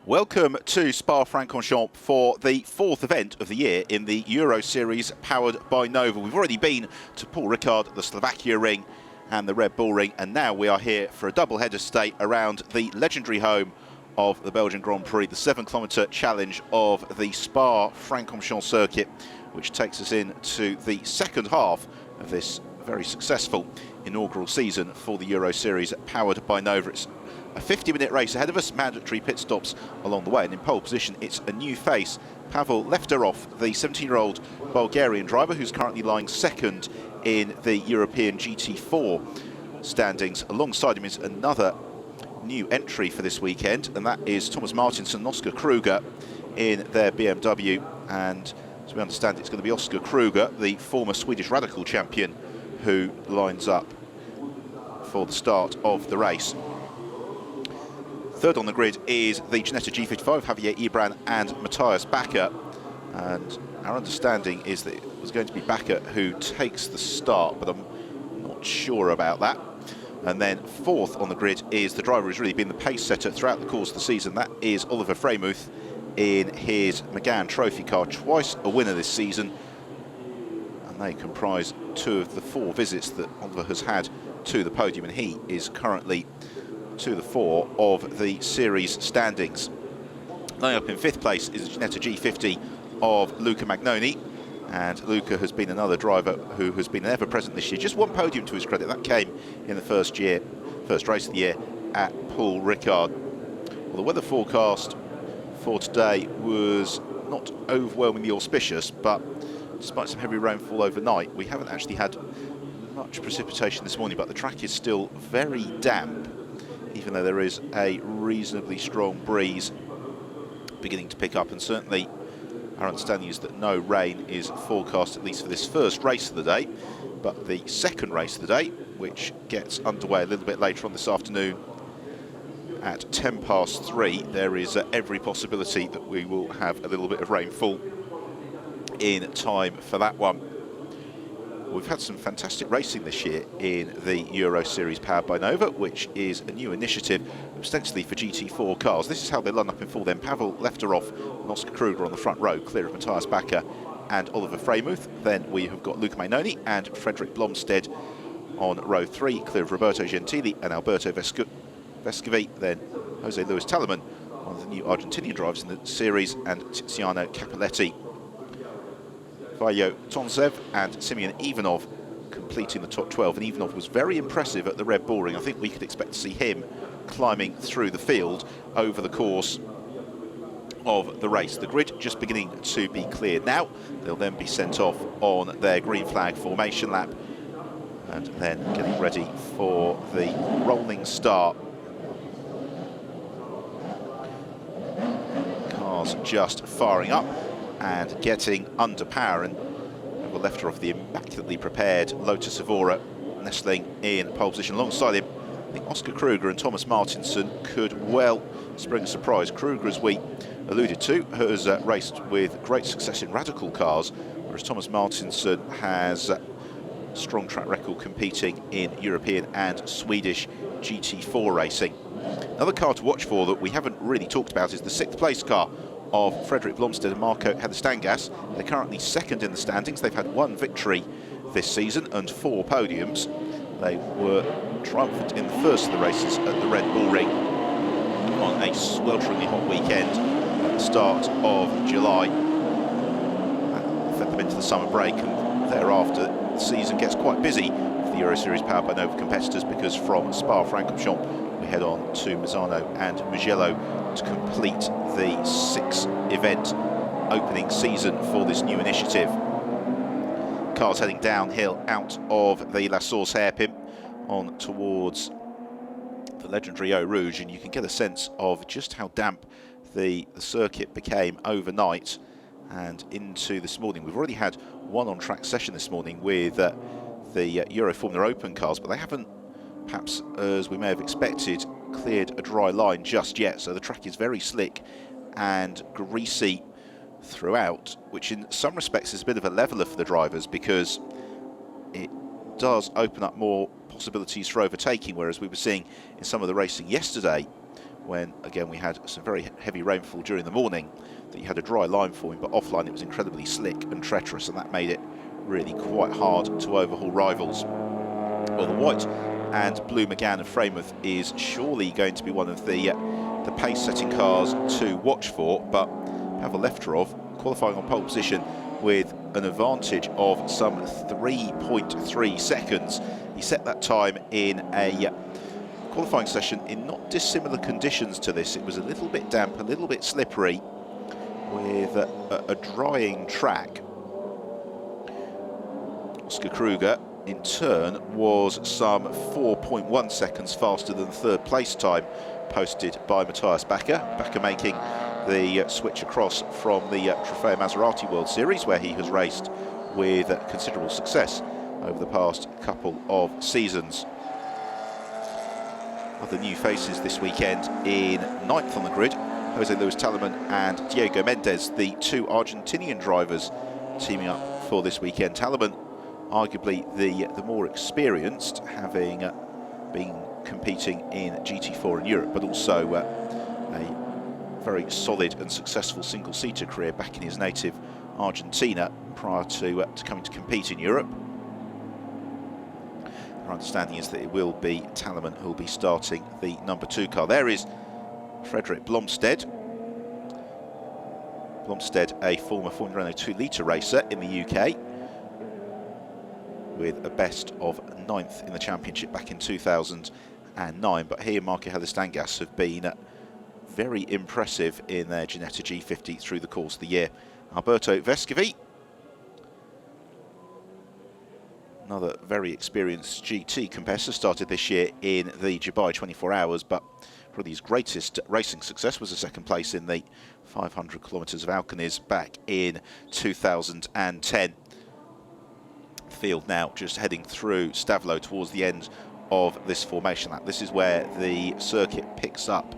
Welcome to Spa-Francorchamps for the fourth event of the year in the Euroseries powered by Nova. We've already been to Paul Ricard, the Slovakia Ring and the Red Bull Ring, and now we are here for a double-header stay around the legendary home of the Belgian Grand Prix, the 7-kilometre challenge of the Spa-Francorchamps circuit, which takes us into the second half of this very successful inaugural season for the Euroseries powered by Nova. It's a 50-minute race ahead of us, mandatory pit stops along the way, and in pole position it's a new face, Pavel Lefterov, the 17-year-old Bulgarian driver who's currently lying second in the European GT4 standings. Alongside him is another new entry for this weekend, and that is Thomas Martinsson and Oscar Kruger in their BMW, and as we understand it's going to be Oscar Kruger, the former Swedish Radical champion, who lines up for the start of the race. Third on the grid is the Ginetta G55, Javier Ibran and Matthias Bakker. And our understanding is that it was going to be Bakker who takes the start, but I'm not sure about that. And then fourth on the grid is the driver who's really been the pace setter throughout the course of the season. That is Oliver Freymuth in his McGann Trophy car, twice a winner this season. And they comprise two of the four visits that Oliver has had to the podium, and he is currently to the fore of the series standings. Lying up in fifth place is the Ginetta G50 of Luca Magnoni, and Luca has been another driver who has been ever-present this year. Just one podium to his credit, that came in the first race of the year at Paul Ricard. Well, the weather forecast for today was not overwhelmingly auspicious, but despite some heavy rainfall overnight, we haven't actually had much precipitation this morning, but the track is still very damp, even though there is a reasonably strong breeze beginning to pick up, and certainly our understanding is that no rain is forecast, at least for this first race of the day. But the second race of the day, which gets underway a little bit later on this afternoon at 3:10, there is every possibility that we will have a little bit of rainfall in time for that one. We've had some fantastic racing this year in the Euroseries powered by Nova, which is a new initiative ostensibly for GT4 cars. This is how they line up in full then. Pavel Lefterov and Oscar Kruger on the front row, clear of Matthias Bakker and Oliver Freymuth. Then we have got Luca Magnoni and Frederick Blomstedt on row 3, clear of Roberto Gentili and Alberto Vescovi. Then Jose Luis Talaman, one of the new Argentinian drivers in the series, and Tiziano Cappelletti. Vajo Tonsev and Simeon Ivanov completing the top 12, and Ivanov was very impressive at the Red Bull Ring. I think we could expect to see him climbing through the field over the course of the race. The grid just beginning to be cleared now. They'll then be sent off on their green flag formation lap, and then getting ready for the rolling start. Cars just firing up and getting under power, and we're left off the immaculately prepared Lotus Evora nestling in pole position alongside him. I think Oscar Kruger and Thomas Martinsson could well spring a surprise. Kruger, as we alluded to, has raced with great success in radical cars, whereas Thomas Martinsson has a strong track record competing in European and Swedish GT4 racing. Another car to watch for that we haven't really talked about is the 6th place car of Frederick Blomstedt and Marco Hadastangas. They're currently second in the standings. They've had one victory this season and 4 podiums. They were triumphant in the first of the races at the Red Bull Ring on a swelteringly hot weekend at the start of July. That fed them into the summer break, and thereafter the season gets quite busy for the Euroseries powered by Nova competitors, because from Spa-Francorchamps we head on to Misano and Mugello to complete the 6-event opening season for this new initiative. Cars heading downhill out of the La Source hairpin on towards the legendary Eau Rouge, and you can get a sense of just how damp the circuit became overnight and into this morning. We've already had one on-track session this morning with the Euro Formula Open cars, but they haven't, perhaps as we may have expected, cleared a dry line just yet. So the track is very slick and greasy throughout, which in some respects is a bit of a leveler for the drivers, because it does open up more possibilities for overtaking, whereas we were seeing in some of the racing yesterday when, again, we had some very heavy rainfall during the morning, that you had a dry line forming, but offline it was incredibly slick and treacherous, and that made it really quite hard to overhaul rivals. Well, the white and blue Megane of Freymuth is surely going to be one of the pace-setting cars to watch for, but Pavel Lefterov qualifying on pole position with an advantage of some 3.3 seconds. He set that time in a qualifying session in not dissimilar conditions to this. It was a little bit damp, a little bit slippery, with a drying track. Oscar Kruger, in turn, was some 4.1 seconds faster than the third place time posted by Matthias Bakker. Bakker making the switch across from the Trofeo Maserati World Series, where he has raced with considerable success over the past couple of seasons. Other new faces this weekend in ninth on the grid, Jose Luis Talaman and Diego Mendes, the two Argentinian drivers teaming up for this weekend. Talaman, arguably the more experienced, having been competing in GT4 in Europe, but also a very solid and successful single-seater career back in his native Argentina prior to coming to compete in Europe. Our understanding is that it will be Talaman who will be starting the number 2 car. There is Fredrik Blomstedt. Blomstedt, a former Formula Renault 2-litre racer in the UK, with a best of 9th in the championship back in 2009. But he and Marco Helistangas have been very impressive in their Ginetta G50 through the course of the year. Alberto Vescovi, another very experienced GT competitor, started this year in the Dubai 24 Hours, but probably his greatest racing success was a second place in the 500 kilometres of Alcanis back in 2010. The field now just heading through Stavlo towards the end of this formation lap. This is where the circuit picks up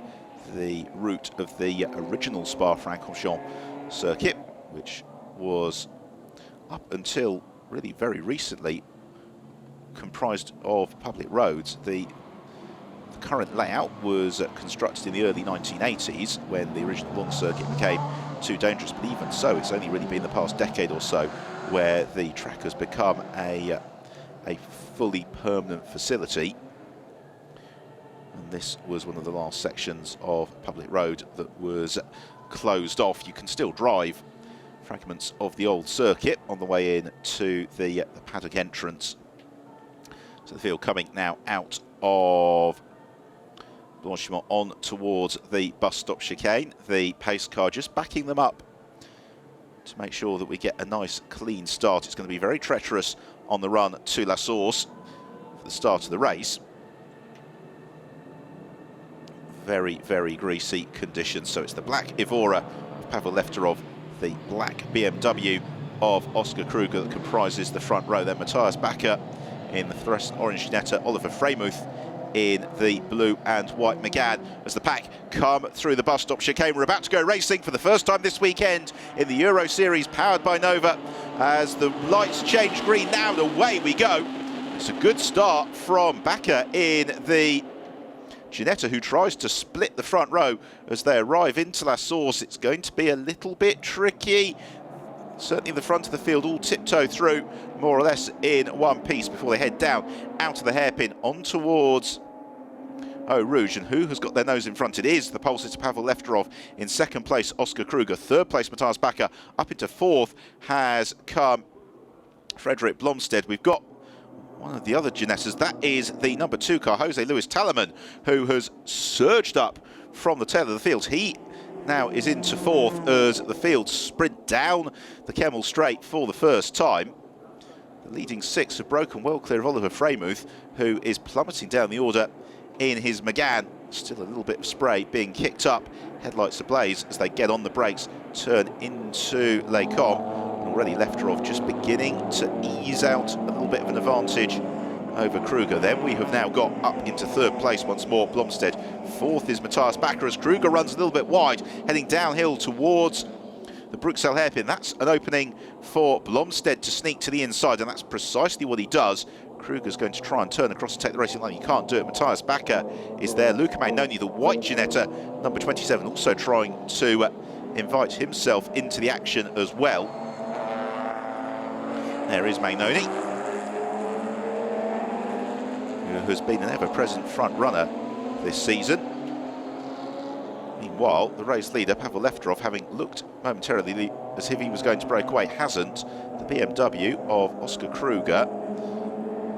the route of the original Spa-Francorchamps circuit, which was up until really very recently comprised of public roads. The current layout was constructed in the early 1980s when the original lawn circuit became too dangerous, but even so, it's only really been the past decade or so where the track has become a fully permanent facility. And this was one of the last sections of public road that was closed off. You can still drive fragments of the old circuit on the way in to the paddock entrance. So the field coming now out of Blanchimont on towards the bus stop chicane. The pace car just backing them up to make sure that we get a nice clean start. It's going to be very treacherous on the run to La Source for the start of the race. Very, very greasy conditions. So it's the black Evora of Pavel Lefterov, the black BMW of Oscar Kruger that comprises the front row. Then Matthias Bakker in the fluorescent orange Ginetta, Oliver Freymuth in the blue and white Megane as the pack come through the bus stop chicane. We're about to go racing for the first time this weekend in the Euroseries powered by Nova. As the lights change green now, and away we go. It's a good start from Bakker in the Ginetta, who tries to split the front row as they arrive into La Source. It's going to be a little bit tricky. Certainly the front of the field all tiptoe through more or less in one piece before they head down out of the hairpin on towards Eau Rouge. And who has got their nose in front? It is the pole sitter Pavel Lefterov. In second place, Oscar Kruger. Third place, Matthias Bakker. Up into fourth has come Fredrik Blomstedt. We've got one of the other Ginettas. That is the number 2 car, Jose Luis Talaman, who has surged up from the tail of the field. He now is into fourth as the field sprint down the Kemmel Straight for the first time. The leading 6 have broken well clear of Oliver Freymuth, who is plummeting down the order in his Megane. Still a little bit of spray being kicked up, headlights ablaze as they get on the brakes, turn into Les Combes. Already Lefterov just beginning to ease out a little bit of an advantage over Kruger. Then we have now got up into third place once more, Blomstedt. Fourth is Matthias Bakker as Kruger runs a little bit wide, heading downhill towards the Bruxelles hairpin. That's an opening for Blomstedt to sneak to the inside, and that's precisely what he does. Kruger's going to try and turn across and take the racing line. He can't do it. Matthias Bakker is there. Luca Magnoni, the white Ginetta, number 27, also trying to invite himself into the action as well. There is Magnoni, who has been an ever-present front runner this season. Meanwhile, the race leader, Pavel Lefterov, having looked momentarily as if he was going to break away, hasn't. The BMW of Oscar Kruger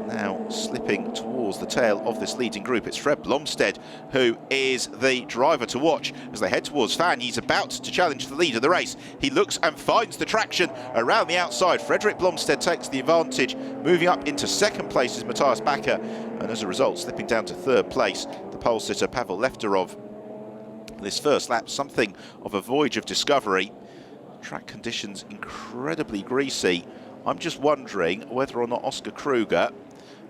now slipping towards the tail of this leading group. It's Fred Blomstead who is the driver to watch as they head towards Fan. He's about to challenge the lead of the race. He looks and finds the traction around the outside. Frederick Blomstead takes the advantage. Moving up into second place is Matthias Bakker, and as a result, slipping down to third place, the pole sitter Pavel Lefterov. This first lap, something of a voyage of discovery. Track conditions incredibly greasy. I'm just wondering whether or not Oscar Kruger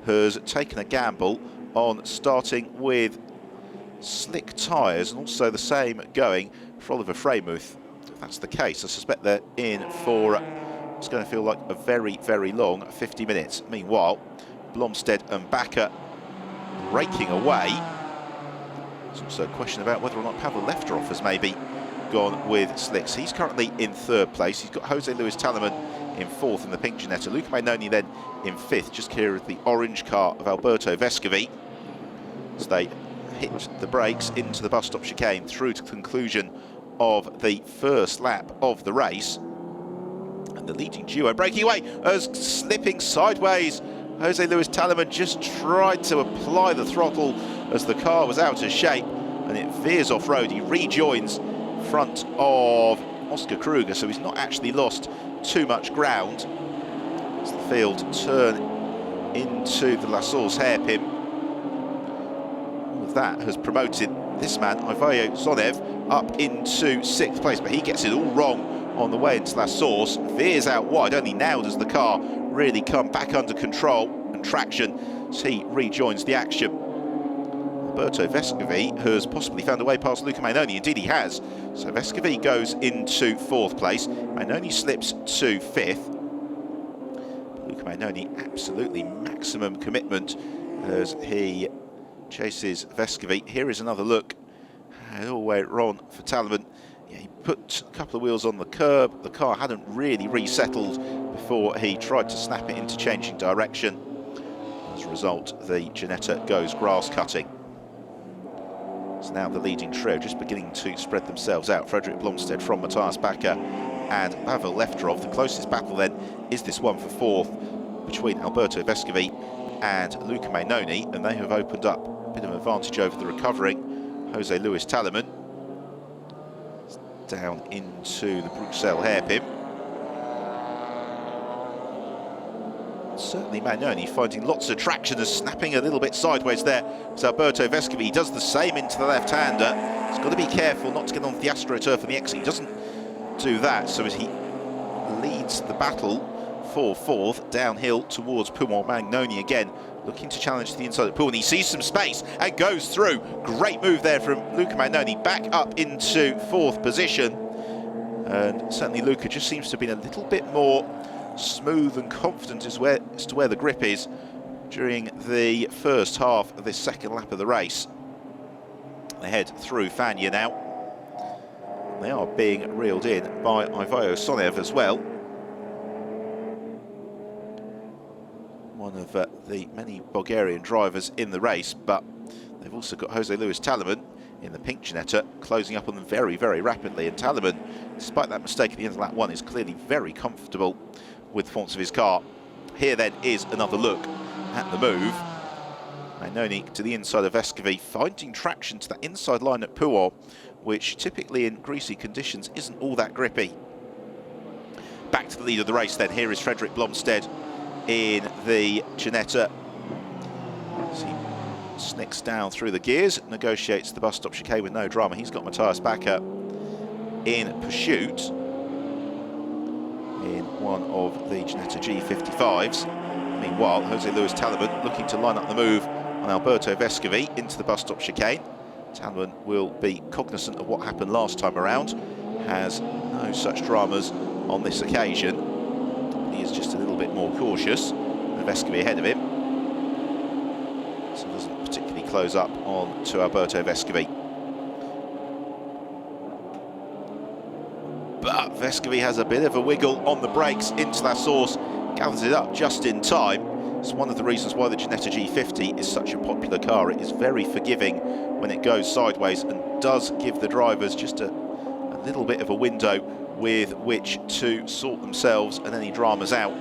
has taken a gamble on starting with slick tyres, and also the same going for Oliver Freymuth. If that's the case, I suspect they're in for it's going to feel like a very, very long 50 minutes. Meanwhile, Blomstead and Bakker raking away. There's also a question about whether or not Pavel Lefterov has maybe gone with slicks. He's currently in third place. He's got Jose Luis Talaman in fourth in the pink Ginetta. Luca Magnoni then in fifth, just clear of the orange car of Alberto Vescovi. As they hit the brakes into the bus stop chicane through to conclusion of the first lap of the race. And the leading duo breaking away as slipping sideways. Jose Luis Talaman just tried to apply the throttle as the car was out of shape and it veers off-road. He rejoins front of Oscar Kruger, so he's not actually lost too much ground. As the field turn into the La Source hairpin, all of that has promoted this man, Ivaio Zonev, up into sixth place, but he gets it all wrong on the way into La Source, veers out wide. Only now does the car really come back under control and traction as he rejoins the action. Alberto Vescovi has possibly found a way past Luca Magnoni. Indeed he has. So Vescovi goes into fourth place. Magnoni slips to fifth. Luca Magnoni absolutely maximum commitment as he chases Vescovi. Here is another look. It all went wrong for Talaman. Yeah, he put a couple of wheels on the curb. The car hadn't really resettled before he tried to snap it into changing direction. As a result, the Ginetta goes grass cutting. It's now the leading trio just beginning to spread themselves out. Frederick Blomstead from Matthias Bakker and Pavel Lefterov. The closest battle then is this one for fourth between Alberto Vescovi and Luca Magnoni, and they have opened up a bit of an advantage over the recovering Jose Luis Talaman. Down into the Bruxelles hairpin. Certainly Magnoni finding lots of traction and snapping a little bit sideways there. So Alberto Vescovi does the same into the left-hander. He's got to be careful not to get on the AstroTurf on the exit. He doesn't do that, so as he leads the battle for fourth, downhill towards Pumon. Magnoni again looking to challenge to the inside of Pumon. He sees some space and goes through. Great move there from Luca Magnoni, back up into fourth position. And certainly Luca just seems to have been a little bit more smooth and confident as to where the grip is during the first half of this second lap of the race. They head through Fania now. They are being reeled in by Ivaio Zonev as well. One of the many Bulgarian drivers in the race, but they've also got Jose Luis Talaman in the pink Ginetta, closing up on them very, very rapidly. And Talaman, despite that mistake at the end of lap one, is clearly very comfortable with the performance of his car. Here then is another look at the move. Magnoni to the inside of Vescovi, finding traction to that inside line at Pumon, which typically in greasy conditions isn't all that grippy. Back to the lead of the race then. Here is Frederick Blomstead in the Ginetta. As he snicks down through the gears, negotiates the bus stop chicane with no drama. He's got Matthias Bakker in pursuit in one of the Ginetta G55s. Meanwhile, Jose Luis Talaman looking to line up the move on Alberto Vescovi into the bus stop chicane. Talaman will be cognizant of what happened last time around, has no such dramas on this occasion. He is just a little bit more cautious, and Vescovi ahead of him. close up on to Alberto Vescovi. But Vescovi has a bit of a wiggle on the brakes into that source, gathers it up just in time. It's one of the reasons why the Ginetta G50 is such a popular car. It is very forgiving when it goes sideways and does give the drivers just a little bit of a window with which to sort themselves and any dramas out.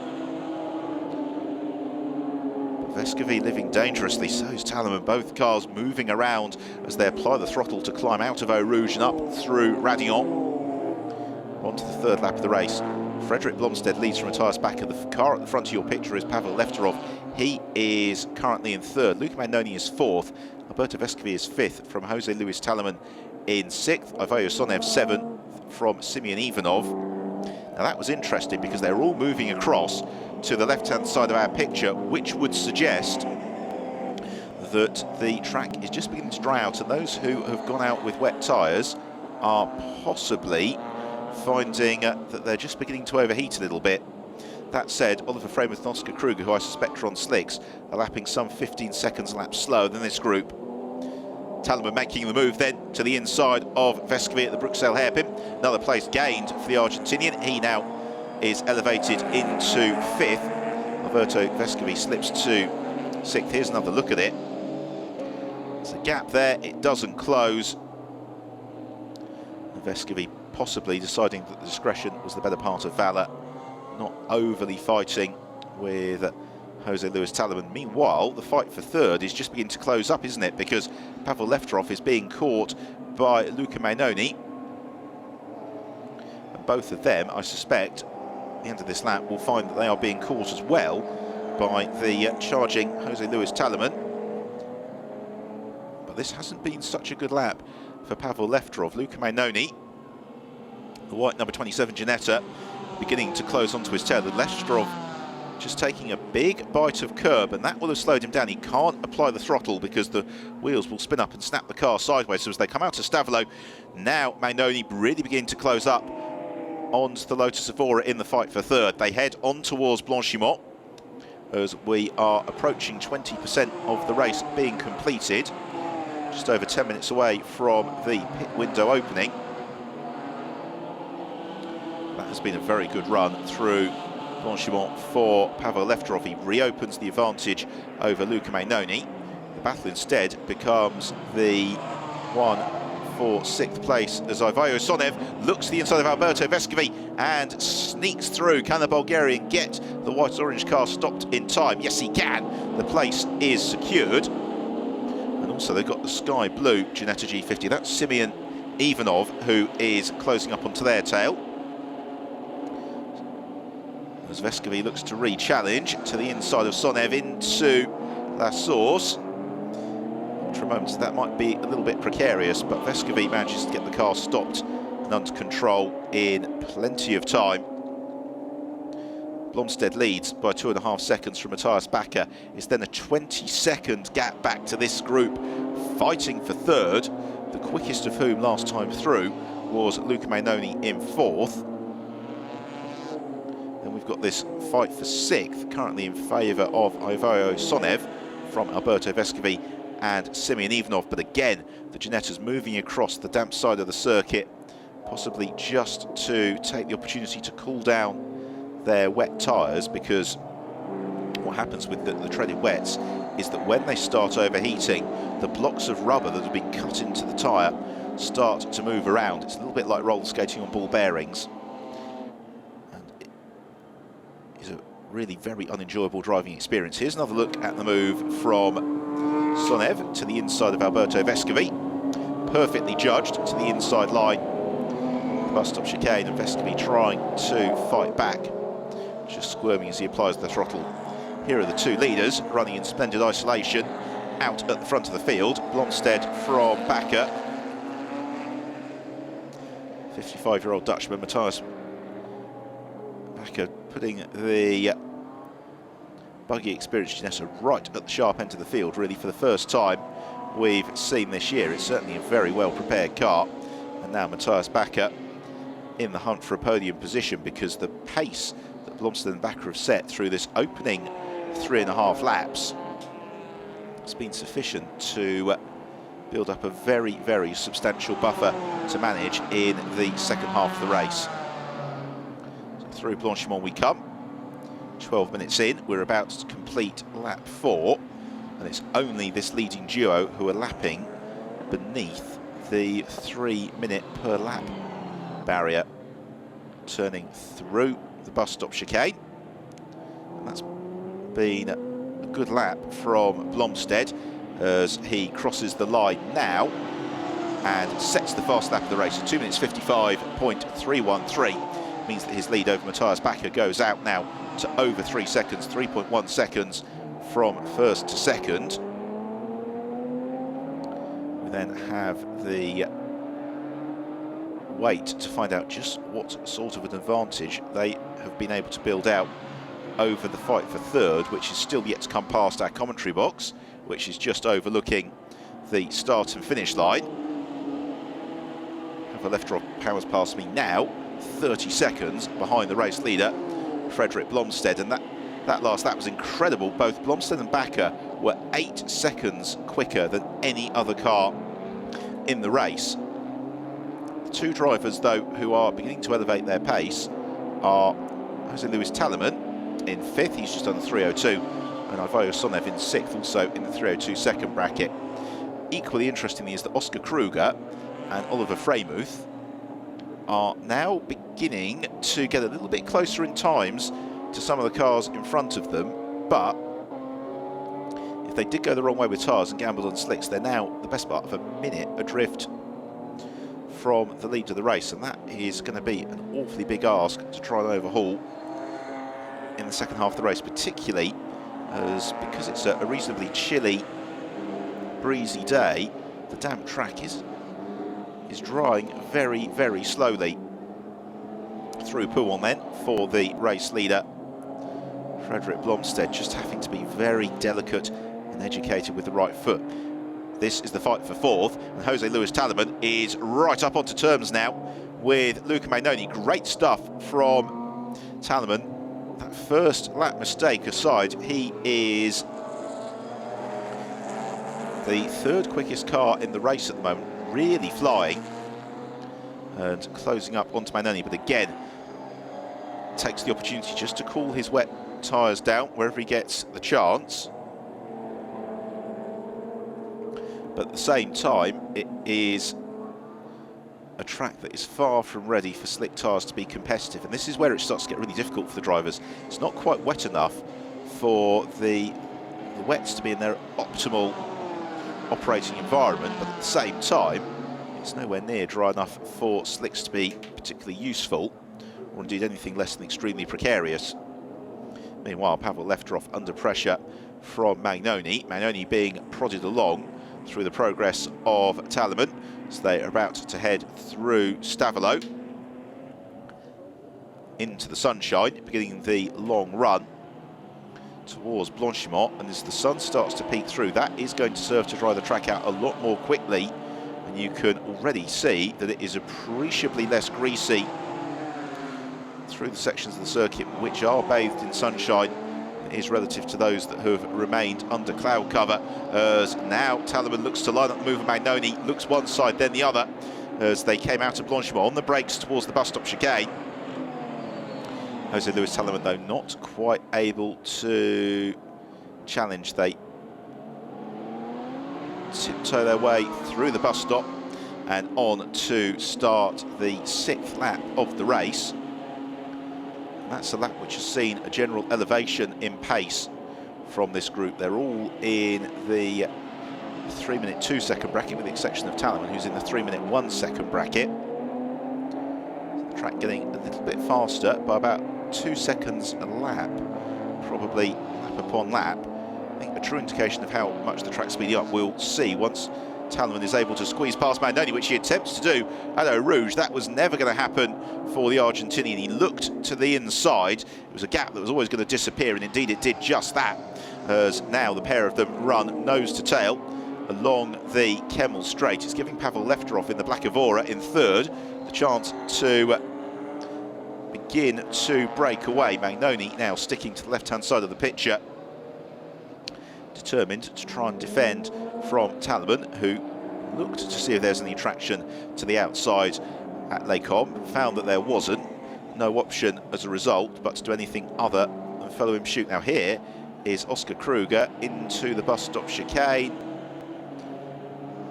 But Vescovi living dangerously, so is Talleman. Both cars moving around as they apply the throttle to climb out of Eau Rouge and up through Radillon. On to the third lap of the race. Frederick Blomstead leads from Matthias Backer. The car at the front of your picture is Pavel Lefterov. He is currently in third. Luca Magnoni is fourth. Alberto Vescovi is fifth from Jose Luis Talleman in sixth. Ivaio Sonev seventh from Simeon Ivanov. Now that was interesting because they're all moving across to the left-hand side of our picture, which would suggest that the track is just beginning to dry out, and those who have gone out with wet tyres are possibly finding that they're just beginning to overheat a little bit. That said, Oliver Freymuth and Oscar Kruger, who I suspect are on slicks, are lapping some 15 seconds a lap slower than this group. Talleman making the move then to the inside of Vescovi at the Bruxelles hairpin. Another place gained for the Argentinian. He now is elevated into fifth. Alberto Vescovi slips to sixth. Here's another look at it. There's a gap there. It doesn't close. Vescovi possibly deciding that the discretion was the better part of valour, not overly fighting with Jose Luis Talleman. Meanwhile, the fight for third is just beginning to close up, isn't it? Because Pavel Lefterov is being caught by Luca Magnoni. And both of them, I suspect, at the end of this lap, will find that they are being caught as well by the charging Jose Luis Talleman. But this hasn't been such a good lap for Pavel Lefterov. Luca Magnoni, the white number 27 Ginetta, beginning to close onto his tail. The Lefterov just taking a big bite of curb, and that will have slowed him down. He can't apply the throttle because the wheels will spin up and snap the car sideways. So as they come out to Stavolo, now Magnoni really beginning to close up onto the Lotus Evora in the fight for third. They head on towards Blanchimont as we are approaching 20% of the race being completed. Just over 10 minutes away from the pit window opening. That has been a very good run through Blanchimont for Pavel Lefterov. He reopens the advantage over Luca Magnoni. The battle instead becomes the one for sixth place as Ivaio Sonev looks to the inside of Alberto Vescovi and sneaks through. Can the Bulgarian get the white-orange car stopped in time? Yes, he can. The place is secured. And also they've got the sky blue Ginetta G50. That's Simeon Ivanov who is closing up onto their tail. As Vescovi looks to re-challenge to the inside of Sonev into La Source. For moments that might be a little bit precarious, but Vescovi manages to get the car stopped and under control in plenty of time. Blomstead leads by 2.5 seconds from Matthias Backer. It's then a 20-second gap back to this group fighting for third, the quickest of whom last time through was Luca Magnoni in fourth. Then we've got this fight for sixth, currently in favour of Ivaio Sonev from Alberto Vescovi and Simeon Ivanov. But again, the Ginetta's moving across the damp side of the circuit, possibly just to take the opportunity to cool down their wet tyres, because what happens with the treaded wets is that when they start overheating, the blocks of rubber that have been cut into the tyre start to move around. It's a little bit like roller skating on ball bearings. And it is a really very unenjoyable driving experience. Here's another look at the move from Sonev to the inside of Alberto Vescovi. Perfectly judged to the inside line. The bus stop chicane, and Vescovi trying to fight back, just squirming as he applies the throttle. Here are the two leaders running in splendid isolation out at the front of the field. Blomstead from Backer. 55-year-old Dutchman Matthias Backer putting the buggy experienced Ginetta right at the sharp end of the field, really for the first time we've seen this year. It's certainly a very well prepared car. And now Matthias Backer in the hunt for a podium position, because the pace that Blomstead and Backer have set through this opening 3.5 laps It's been sufficient to build up a very, very substantial buffer to manage in the second half of the race. So through Blanchimont we come. 12 minutes in, we're about to complete lap 4, and it's only this leading duo who are lapping beneath the 3-minute per lap barrier, turning through the bus stop chicane. And that's been a good lap from Blomstead as he crosses the line now and sets the fast lap of the race. So 2 minutes 55.313 means that his lead over Matthias Bakker goes out now to over 3 seconds, 3.1 seconds from first to second. We then have the wait to find out just what sort of an advantage they have been able to build out over the fight for third, which is still yet to come past our commentary box, which is just overlooking the start and finish line. Have a left drop powers past me now, 30 seconds behind the race leader, Frederick Blomstead, and that last lap was incredible. Both Blomstead and Bakker were 8 seconds quicker than any other car in the race. The two drivers, though, who are beginning to elevate their pace are Jose Luis Talleman in 5th, he's just done the 3:02, and Ivaio Sonev in 6th, also in the 3:02 second bracket. Equally interestingly is that Oscar Kruger and Oliver Freymuth are now beginning to get a little bit closer in times to some of the cars in front of them, but if they did go the wrong way with tyres and gambled on slicks, they're now the best part of a minute adrift from the lead of the race, and that is going to be an awfully big ask to try and overhaul in the second half of the race, particularly because it's a reasonably chilly, breezy day. The damp track is drying very, very slowly. Through Pouhon then for the race leader, Frederick Blomstead, just having to be very delicate and educated with the right foot. This is the fight for fourth, and Jose Luis Talleman is right up onto terms now with Luca Magnoni. Great stuff from Talleman. That first lap mistake aside, he is the third quickest car in the race at the moment, really flying and closing up onto Magnoni, but again takes the opportunity just to cool his wet tyres down wherever he gets the chance. But at the same time, it is a track that is far from ready for slick tyres to be competitive, and this is where it starts to get really difficult for the drivers. It's not quite wet enough for the wets to be in their optimal operating environment, but at the same time it's nowhere near dry enough for slicks to be particularly useful, or indeed anything less than extremely precarious. Meanwhile, Pavel Lefterov under pressure from Magnoni, Magnoni being prodded along through the progress of Talleman. So they are about to head through Stavelot into the sunshine, beginning the long run towards Blanchimont. And as the sun starts to peek through, that is going to serve to dry the track out a lot more quickly. And you can already see that it is appreciably less greasy through the sections of the circuit which are bathed in sunshine is relative to those that have remained under cloud cover. As now Talleman looks to line up the move of Magnoni, looks one side then the other as they came out of Blanchimont on the brakes towards the bus stop chicane. Jose Luis Talleman, though, not quite able to challenge. They tiptoe their way through the bus stop and on to start the 6th lap of the race. That's a lap which has seen a general elevation in pace from this group. They're all in the 3-minute 2-second bracket, with the exception of Talleman, who's in the 3-minute 1-second bracket. The track getting a little bit faster by about 2 seconds a lap, probably lap upon lap. I think a true indication of how much the track's speeding up we'll see once Talleman is able to squeeze past Magnoni, which he attempts to do at Eau Rouge. That was never going to happen for the Argentinian. He looked to the inside. It was a gap that was always going to disappear, and indeed it did just that, as now the pair of them run nose to tail along the Kemmel Straight. It's giving Pavel Lefterov in the Black Evora in 3rd the chance to begin to break away. Magnoni now sticking to the left-hand side of the picture, determined to try and defend from Talman, who looked to see if there's any traction to the outside at Lecom. Found that there wasn't. No option as a result, but to do anything other than follow him shoot. Now here is Oscar Kruger into the bus stop chicane.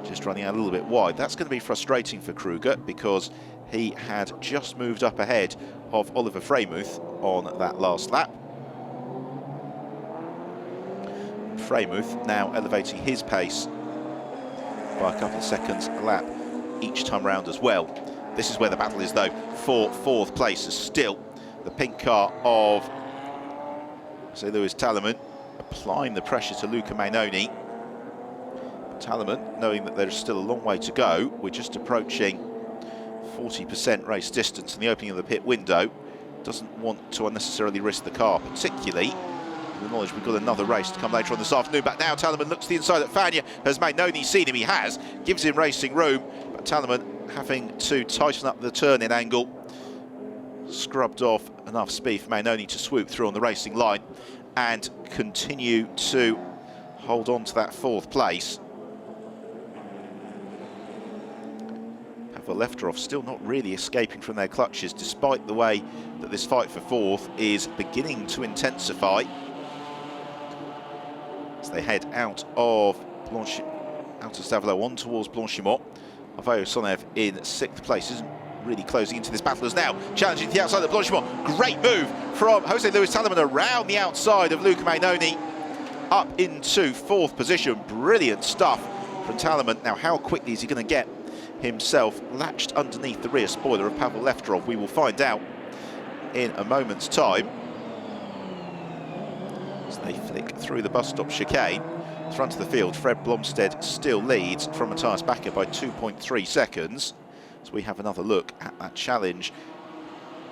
Just running out a little bit wide. That's going to be frustrating for Kruger because he had just moved up ahead of Oliver Freymuth on that last lap. Freymuth now elevating his pace by a couple of seconds a lap each time round as well. This is where the battle is though for fourth place. Is still the pink car of Lewis Talman applying the pressure to Luca Mainoni. Talman, knowing that there's still a long way to go, we're just approaching 40% race distance in the opening of the pit window, doesn't want to unnecessarily risk the car, particularly with the knowledge we've got another race to come later on this afternoon. But now Talman looks to the inside at Fagna. Has Mainoni seen him? He has. Gives him racing room, but Talman having to tighten up the turn-in angle. Scrubbed off enough speed for Mainoni to swoop through on the racing line and continue to hold on to that fourth place. Lefterov still not really escaping from their clutches, despite the way that this fight for fourth is beginning to intensify. As they head out of Stavelot on towards Blanchimont. Avayo Sonev in sixth place, isn't really closing into this battle as now challenging to the outside of Blanchimont. Great move from Jose Luis Talman around the outside of Luca Mainoni up into fourth position. Brilliant stuff from Talman. Now, how quickly is he going to get himself latched underneath the rear spoiler of Pavel Lefterov? We will find out in a moment's time. As they flick through the bus stop chicane, front of the field, Fred Blomstead still leads from Matthias Backer by 2.3 seconds. So we have another look at that challenge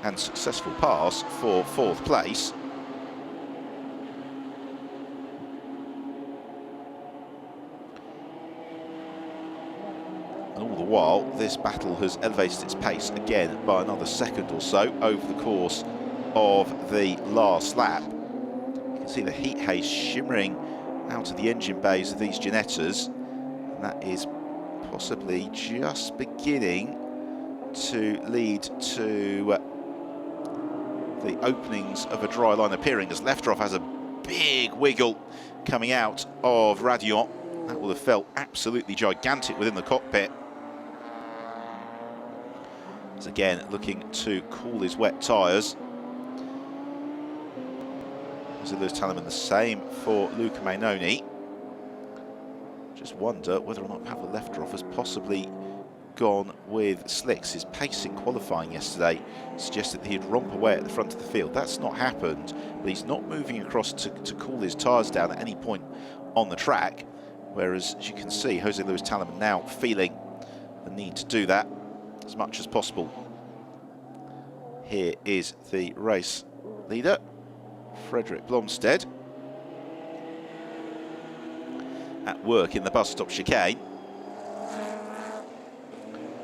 and successful pass for fourth place. And all the while, this battle has elevated its pace again by another second or so over the course of the last lap. You can see the heat haze shimmering out of the engine bays of these Ginettas, and that is possibly just beginning to lead to the openings of a dry line appearing, as Lefterov has a big wiggle coming out of Radion. That will have felt absolutely gigantic within the cockpit. He's again looking to cool his wet tyres. Lewis Talman the same for Luca Mainoni. Just wonder whether or not Pavel Lefterov has possibly gone with slicks. His pace in qualifying yesterday suggested that he'd romp away at the front of the field. That's not happened, but he's not moving across to cool his tyres down at any point on the track. Whereas, as you can see, Jose Luis Talman now feeling the need to do that as much as possible. Here is the race leader, Frederick Blomstead, at work in the bus stop chicane.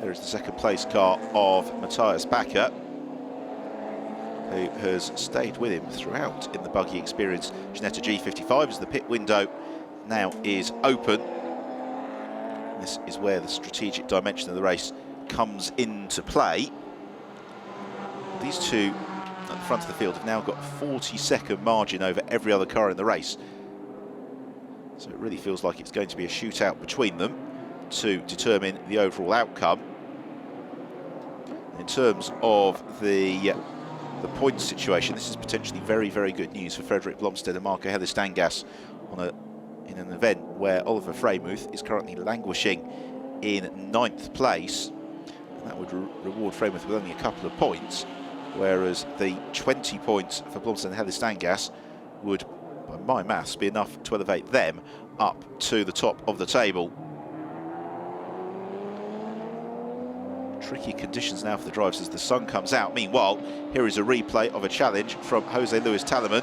There is the second place car of Matthias Backer, who has stayed with him throughout in the buggy experience. Ginetta G55 as the pit window now is open. This is where the strategic dimension of the race comes into play. These two at the front of the field have now got a 40-second margin over every other car in the race. So it really feels like it's going to be a shootout between them to determine the overall outcome. In terms of the points situation, this is potentially very, very good news for Frederick Blomstead and Marco Helle-Stangas in an event where Oliver Freymuth is currently languishing in 9th place. And that would reward Freymuth with only a couple of points, whereas the 20 points for Blomstead and Helle-Stangas would, by my maths, be enough to elevate them up to the top of the table. Tricky conditions now for the drivers as the sun comes out. Meanwhile, here is a replay of a challenge from Jose Luis Talman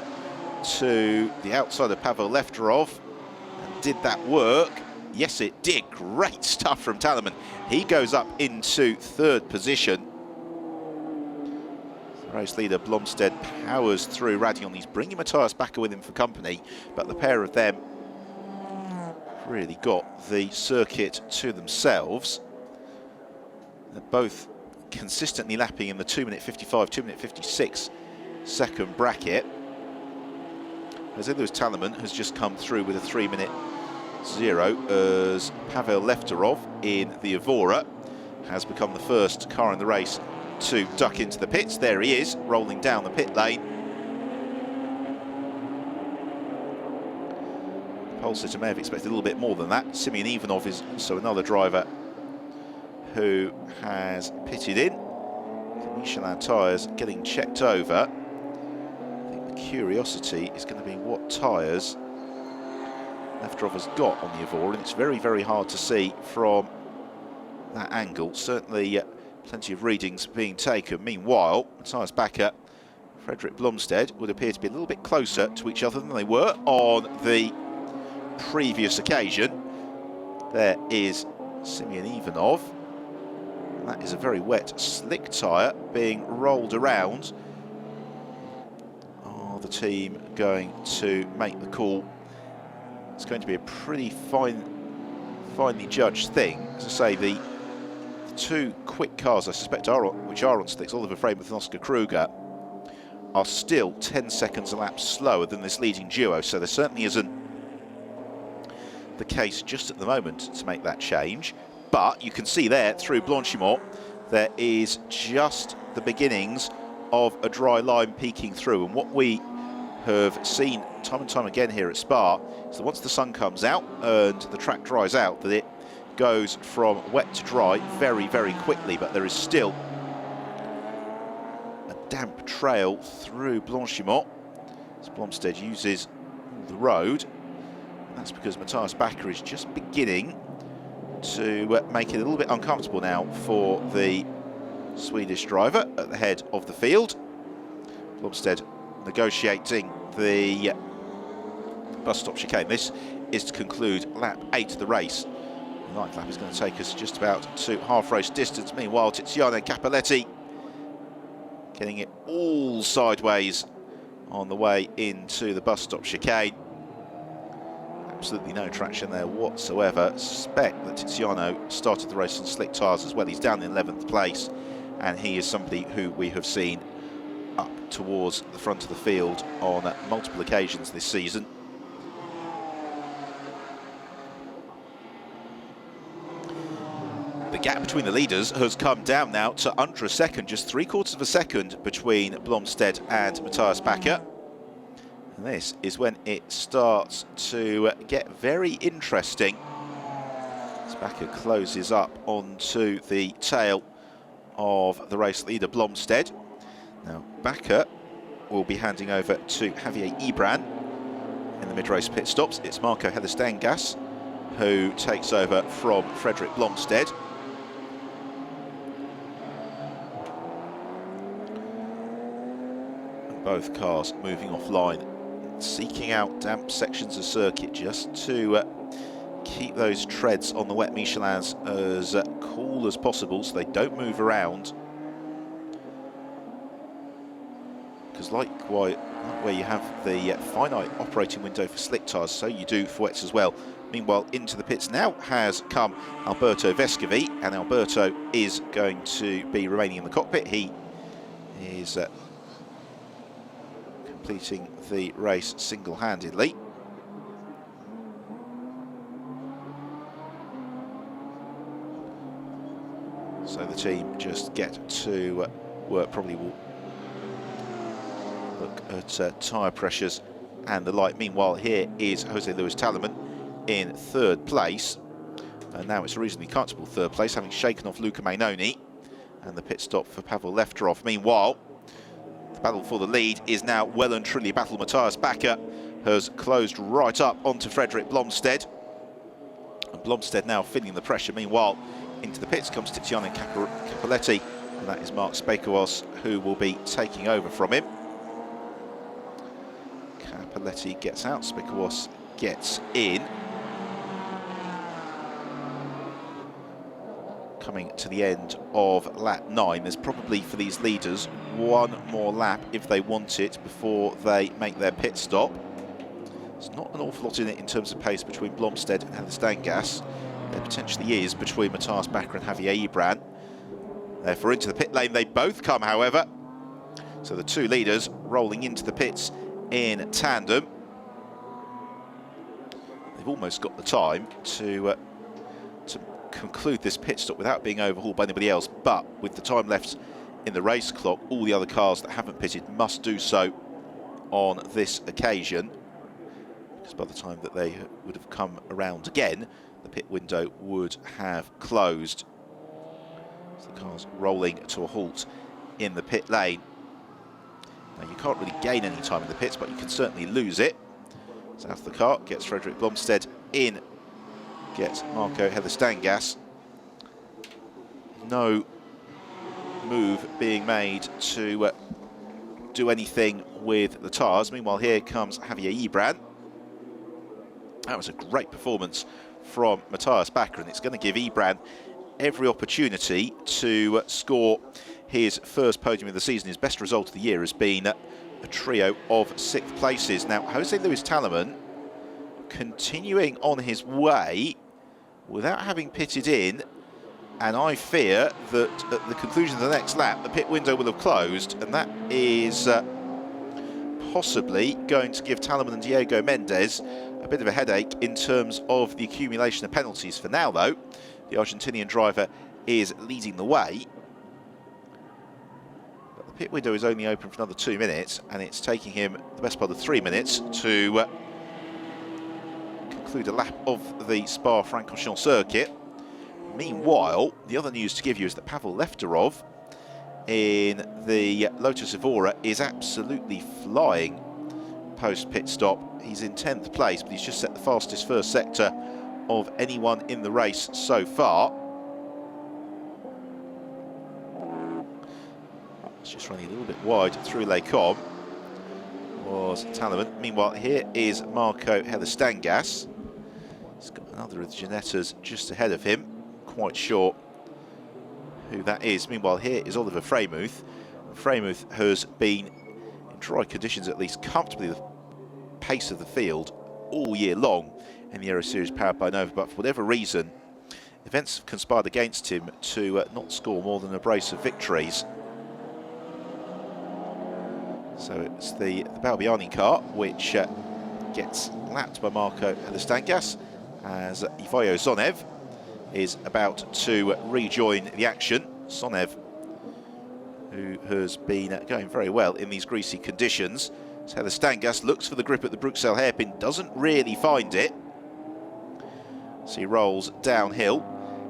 to the outside of Pavel Lefterov. And did that work? Yes, it did. Great stuff from Talman. He goes up into 3rd position. The race leader Blomstead powers through Radion. He's bringing Matthias Backer with him for company, but the pair of them really got the circuit to themselves. They're both consistently lapping in the 2-minute 55, 2-minute 56 second bracket. Jose Luis Talaman has just come through with a 3-minute 0 as Pavel Lefterov in the Evora has become the first car in the race to duck into the pits. There he is, rolling down the pit lane. Pole sitter may have expected a little bit more than that. Simeon Ivanov is also another driver who has pitted in. Michelin tyres getting checked over. I think the curiosity is going to be what tyres Lefterov has got on the Evora, and it's very, very hard to see from that angle. Certainly plenty of readings being taken. Meanwhile, Matthias Backer, Frederick Blomstead would appear to be a little bit closer to each other than they were on the previous occasion. There is Simeon Ivanov. And that is a very wet, slick tyre being rolled around. Are the team going to make the call? It's going to be a pretty finely judged thing. As I say, the two quick cars, I suspect, which are on slicks, Oliver Freymuth and Oscar Kruger, are still 10 seconds a lap slower than this leading duo. So there certainly isn't the case just at the moment to make that change. But you can see there, through Blanchimont, there is just the beginnings of a dry line peeking through. And what we have seen time and time again here at Spa is that once the sun comes out and the track dries out, that it goes from wet to dry very, very quickly. But there is still a damp trail through Blanchimont as Blomstead uses the road. And that's because Matthias Backer is just beginning to make it a little bit uncomfortable now for the Swedish driver at the head of the field. Blomstead negotiating the bus stop chicane. This is to conclude lap 8 of the race. The ninth lap is going to take us just about to half-race distance. Meanwhile, Tiziano Cappelletti getting it all sideways on the way into the bus stop chicane. Absolutely no traction there whatsoever. Suspect that Tiziano started the race on slick tyres as well. He's down in 11th place, and he is somebody who we have seen up towards the front of the field on multiple occasions this season. The gap between the leaders has come down now to under a second, just 3/4 of a second between Blomstead and Matthias Backer. And this is when it starts to get very interesting. As Backer closes up onto the tail of the race leader Blomstead. Now Backer will be handing over to Javier Ibran in the mid-race pit stops. It's Marco Helistengas who takes over from Frederick Blomstead. And both cars moving offline, seeking out damp sections of circuit just to keep those treads on the wet Michelins as cool as possible so they don't move around. Because like where you have the finite operating window for slick tyres, so you do for wets as well. Meanwhile, into the pits now has come Alberto Vescovi, and Alberto is going to be remaining in the cockpit. He is completing the race single-handedly. So the team just get to work, probably will look at tyre pressures and the like. Meanwhile, here is Jose Luis Talaman in 3rd place. And now it's a reasonably comfortable 3rd place, having shaken off Luca Mainoni. And the pit stop for Pavel Lefterov. Meanwhile, the battle for the lead is now well and truly a battle. Matthias Backer has closed right up onto Frederick Blomstead. And Blomstead now feeling the pressure. Meanwhile, into the pits comes Tiziano Cappelletti, and that is Mark Spakawas who will be taking over from him. Cappelletti gets out, Spakawas gets in. Coming to the end of lap 9, there's probably for these leaders one more lap if they want it before they make their pit stop. There's not an awful lot in it in terms of pace between Blomstead and the Stangas. There potentially is between Matthias Bakker and Javier Ibran. Therefore, into the pit lane they both come, however. So the two leaders rolling into the pits in tandem. They've almost got the time to conclude this pit stop without being overhauled by anybody else, but with the time left in the race clock, all the other cars that haven't pitted must do so on this occasion, because by the time that they would have come around again, the pit window would have closed. So the car's rolling to a halt in the pit lane. Now you can't really gain any time in the pits, but you can certainly lose it. So out of the car gets Frederick Blomstead, in gets Marco Heather-Stangas. No move being made to do anything with the tyres. Meanwhile, here comes Javier Ibran. That was a great performance from Matthias Bakker, and it's going to give Ibran every opportunity to score his first podium of the season. His best result of the year has been a trio of 6th places. Now, Jose Luis Talaman continuing on his way without having pitted in, and I fear that at the conclusion of the next lap, the pit window will have closed, and that is possibly going to give Talaman and Diego Mendes a bit of a headache in terms of the accumulation of penalties. For now, though, the Argentinian driver is leading the way. But the pit window is only open for another 2 minutes, and it's taking him the best part of 3 minutes to conclude a lap of the Spa-Francorchamps circuit. Meanwhile, the other news to give you is that Pavel Lefterov in the Lotus Evora is absolutely flying post-pit stop. He's in 10th place, but he's just set the fastest first sector of anyone in the race so far. It's just running a little bit wide through Les Combes was Talaman. Meanwhile, here is Marco Heather-Stangas. He's got another of the Ginettas just ahead of him. Quite sure who that is. Meanwhile, here is Oliver Freymuth. Freymuth has been, in dry conditions at least, comfortably the pace of the field all year long in the Euroseries powered by Nova, but for whatever reason, events have conspired against him to not score more than a brace of victories. So it's the Balbiani car which gets lapped by Marco Heather-Stangas as Ivaio Zonev is about to rejoin the action. Zonev, who has been going very well in these greasy conditions. So Heather-Stangas looks for the grip at the Bruxelles hairpin, doesn't really find it. So he rolls downhill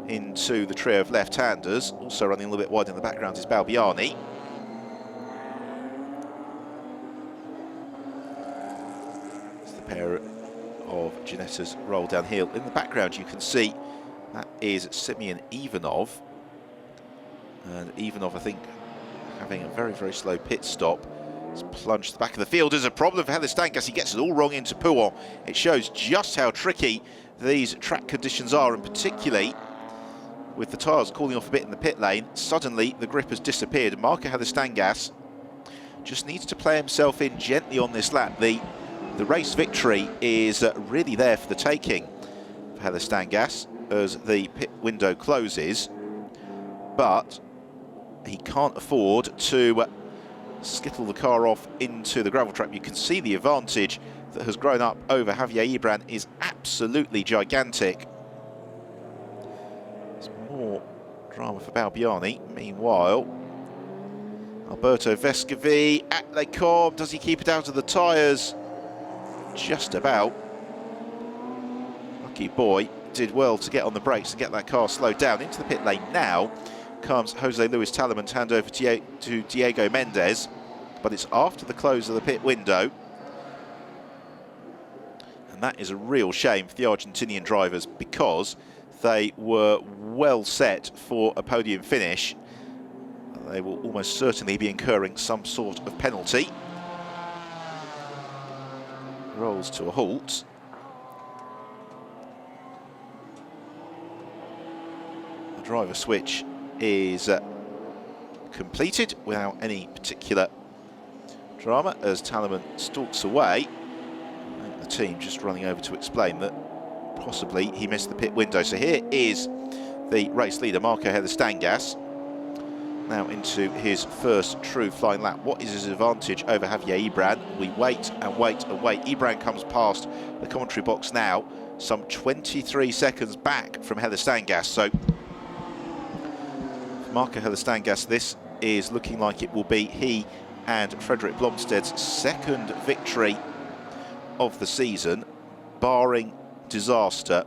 into the trio of left-handers. Also running a little bit wide in the background is Balbiani. It's the pair of Ginettas roll downhill. In the background you can see that is Simeon Ivanov. And Ivanov, I think, having a very, very slow pit stop. He's plunged to the back of the field. There's a problem for Heather-Stangas. He gets it all wrong into Pouon. It shows just how tricky these track conditions are, and particularly with the tyres cooling off a bit in the pit lane, suddenly the grip has disappeared. Marco Heather-Stangas just needs to play himself in gently on this lap. The race victory is really there for the taking for Heather-Stangas as the pit window closes, but he can't afford to skittle the car off into the gravel trap. You can see the advantage that has grown up over Javier Ibran is absolutely gigantic. There's more drama for Balbiani. Meanwhile, Alberto Vescovi at Les Combes. Does he keep it out of the tyres? Just about. Lucky boy did well to get on the brakes and get that car slowed down. Into the pit lane now comes Jose Luis Talaman to hand over to Diego Mendes, but it's after the close of the pit window. And that is a real shame for the Argentinian drivers, because they were well set for a podium finish. They will almost certainly be incurring some sort of penalty. Rolls to a halt. The driver switch is completed without any particular drama as Talaman stalks away. the team just running over to explain that possibly he missed the pit window. So here is the race leader, Marco Heather-Stangas, now into his first true flying lap. What is his advantage over Javier Ibran? We wait and wait and wait. Ibran comes past the commentary box now, some 23 seconds back from Heather-Stangas. So Marco Heather-Stangas, this is looking like it will be he and Frederick Blomsted's second victory of the season, barring disaster.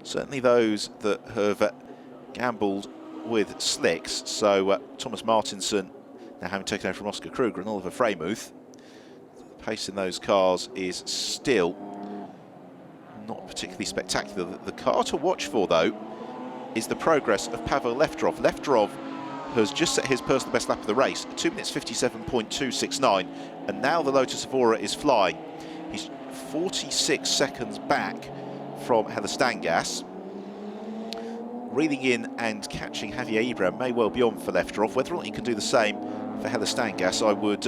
Certainly those that have gambled with slicks. So Thomas Martinson now having taken over from Oscar Kruger and Oliver Freymuth. The pace in those cars is still not particularly spectacular. The car to watch for, though, is the progress of Pavel Lefterov. Lefterov has just set his personal best lap of the race, 2 minutes 57.269, and now the Lotus Evora is flying. He's 46 seconds back from Heather-Stangas. Reeling in and catching Javier Ibran may well be on for Lefterov. Whether or not he can do the same for Heather-Stangas, I would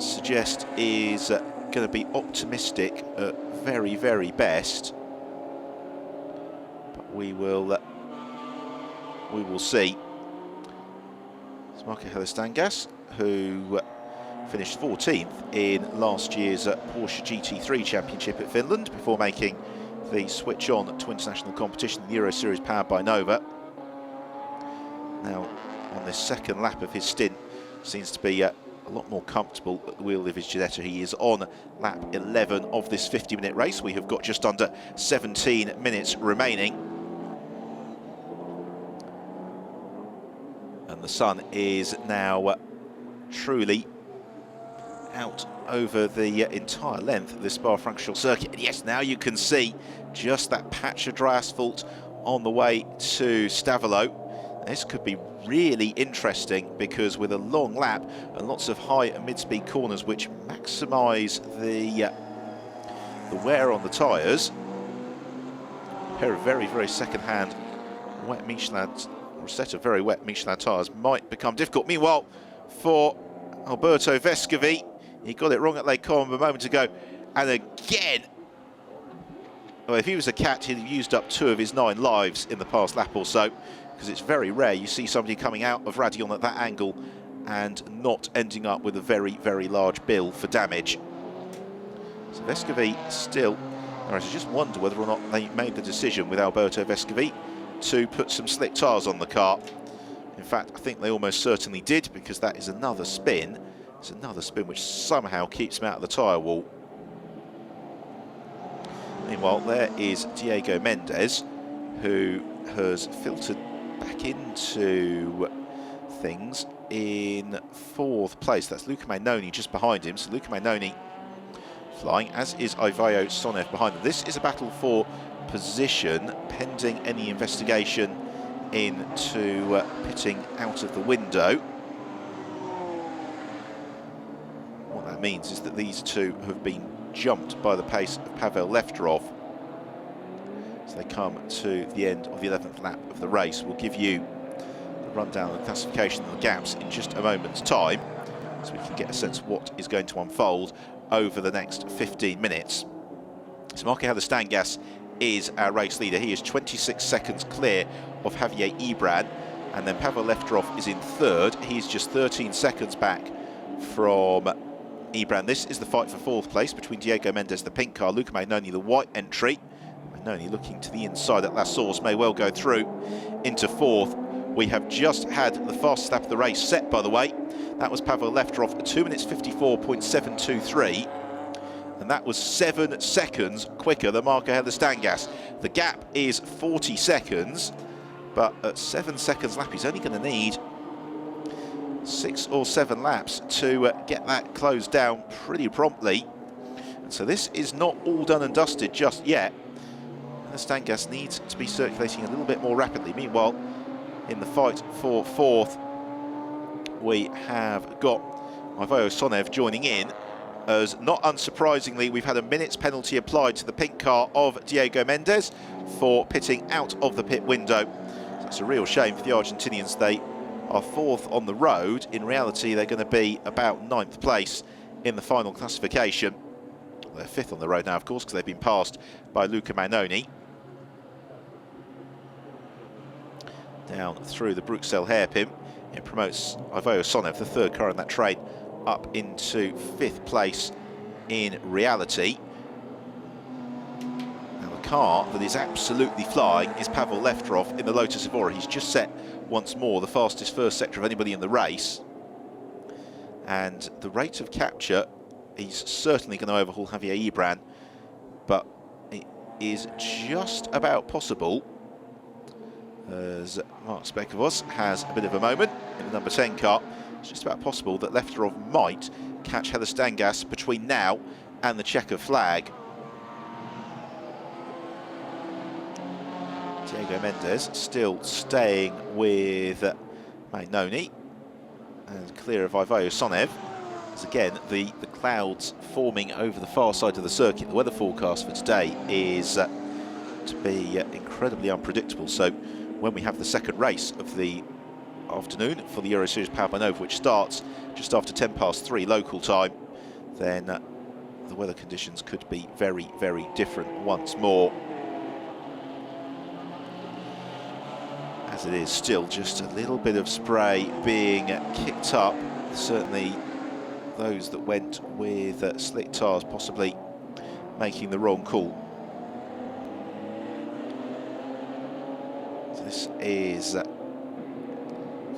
suggest is going to be optimistic at very, very best. But we will see. It's Marco Heather-Stangas, who finished 14th in last year's Porsche GT3 Championship at Finland before making the switch on to international competition, the Euroseries powered by Nova. Now, on this second lap of his stint, seems to be a lot more comfortable at the wheel of his Ginetta. He is on lap 11 of this 50-minute race. We have got just under 17 minutes remaining. And the sun is now truly out over the entire length of this Spa-Francorchamps circuit. And yes, now you can see just that patch of dry asphalt on the way to Stavelot. This could be really interesting because with a long lap and lots of high and mid-speed corners which maximise the wear on the tyres, a pair of very, very second-hand wet Michelin, or a set of very wet Michelin tyres might become difficult. Meanwhile, for Alberto Vescovi, he got it wrong at Les Combes a moment ago, and again, well, if he was a cat, he'd have used up 2 of his 9 lives in the past lap or so, because it's very rare you see somebody coming out of Radion at that angle and not ending up with a very, very large bill for damage. So Vescovi still, I just wonder whether or not they made the decision with Alberto Vescovi to put some slick tyres on the car. In fact, I think they almost certainly did, because that is another spin. It's another spin which somehow keeps him out of the tyre wall. Meanwhile, there is Diego Mendes, who has filtered back into things in 4th place. That's Luca Magnoni just behind him. So Luca Magnoni flying, as is Ivaio Sonev behind them. This is a battle for position, pending any investigation into pitting out of the window. What that means is that these two have been jumped by the pace of Pavel Lefterov. So they come to the end of the 11th lap of the race. We'll give you the rundown of the classification and the gaps in just a moment's time, so we can get a sense of what is going to unfold over the next 15 minutes. So Marco Heather-Stangas is our race leader. He is 26 seconds clear of Javier Ibran, and then Pavel Lefterov is in 3rd. He's just 13 seconds back from Ibran. This is the fight for 4th place between Diego Mendes, the pink car, Luca Magnoni, the white entry. Magnoni looking to the inside at La Source, may well go through into 4th. We have just had the fastest lap of the race set, by the way. That was Pavel Lefterov at 2 minutes 54.723. And that was 7 seconds quicker than Marco Heather-Stangas. The gap is 40 seconds, but at 7 seconds lap, he's only going to need 6 or 7 laps to get that closed down pretty promptly. And so this is not all done and dusted just yet. Heather-Stangas needs to be circulating a little bit more rapidly. Meanwhile, in the fight for 4th, we have got Ivaio Sonev joining in, as not unsurprisingly, we've had a minute's penalty applied to the pink car of Diego Mendes for pitting out of the pit window. So that's a real shame for the Argentinians. They are 4th on the road. In reality, they're going to be about 9th place in the final classification. They're 5th on the road now, of course, because they've been passed by Luca Magnoni. Down through the Bruxelles hairpin, it promotes Ivo Sonev, the 3rd car in that train, up into 5th place in reality. Now the car that is absolutely flying is Pavel Lefterov in the Lotus Evora. He's just set once more the fastest first sector of anybody in the race. And the rate of capture, he's certainly going to overhaul Javier Ibran, but it is just about possible, as Mark Spekavos has a bit of a moment in the number 10 car. It's just about possible that Lefterov might catch Heather Stangas between now and the checker flag. Diego Mendes still staying with Magnoni and clear of Ivo Sonev. As again, the clouds forming over the far side of the circuit. The weather forecast for today is to be incredibly unpredictable. So when we have the second race of the afternoon for the Euroseries Powered by Nova, which starts just after 3:10 local time, then the weather conditions could be very, very different once more. As it is still just a little bit of spray being kicked up. Certainly those that went with slick tyres possibly making the wrong call. So this is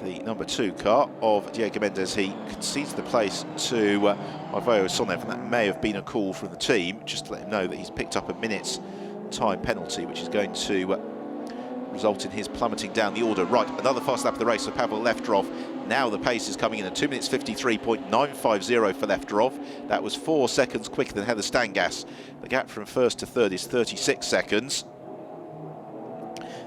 the number 2 car of Diego Mendes. He concedes the place to Ivo Sonev, and that may have been a call from the team, just to let him know that he's picked up a minute's time penalty, which is going to result in his plummeting down the order. Right, another fast lap of the race for Pavel Lefterov. Now the pace is coming in at 2 minutes 53.950 for Lefterov. That was 4 seconds quicker than Heather Stangas. The gap from 1st to 3rd is 36 seconds.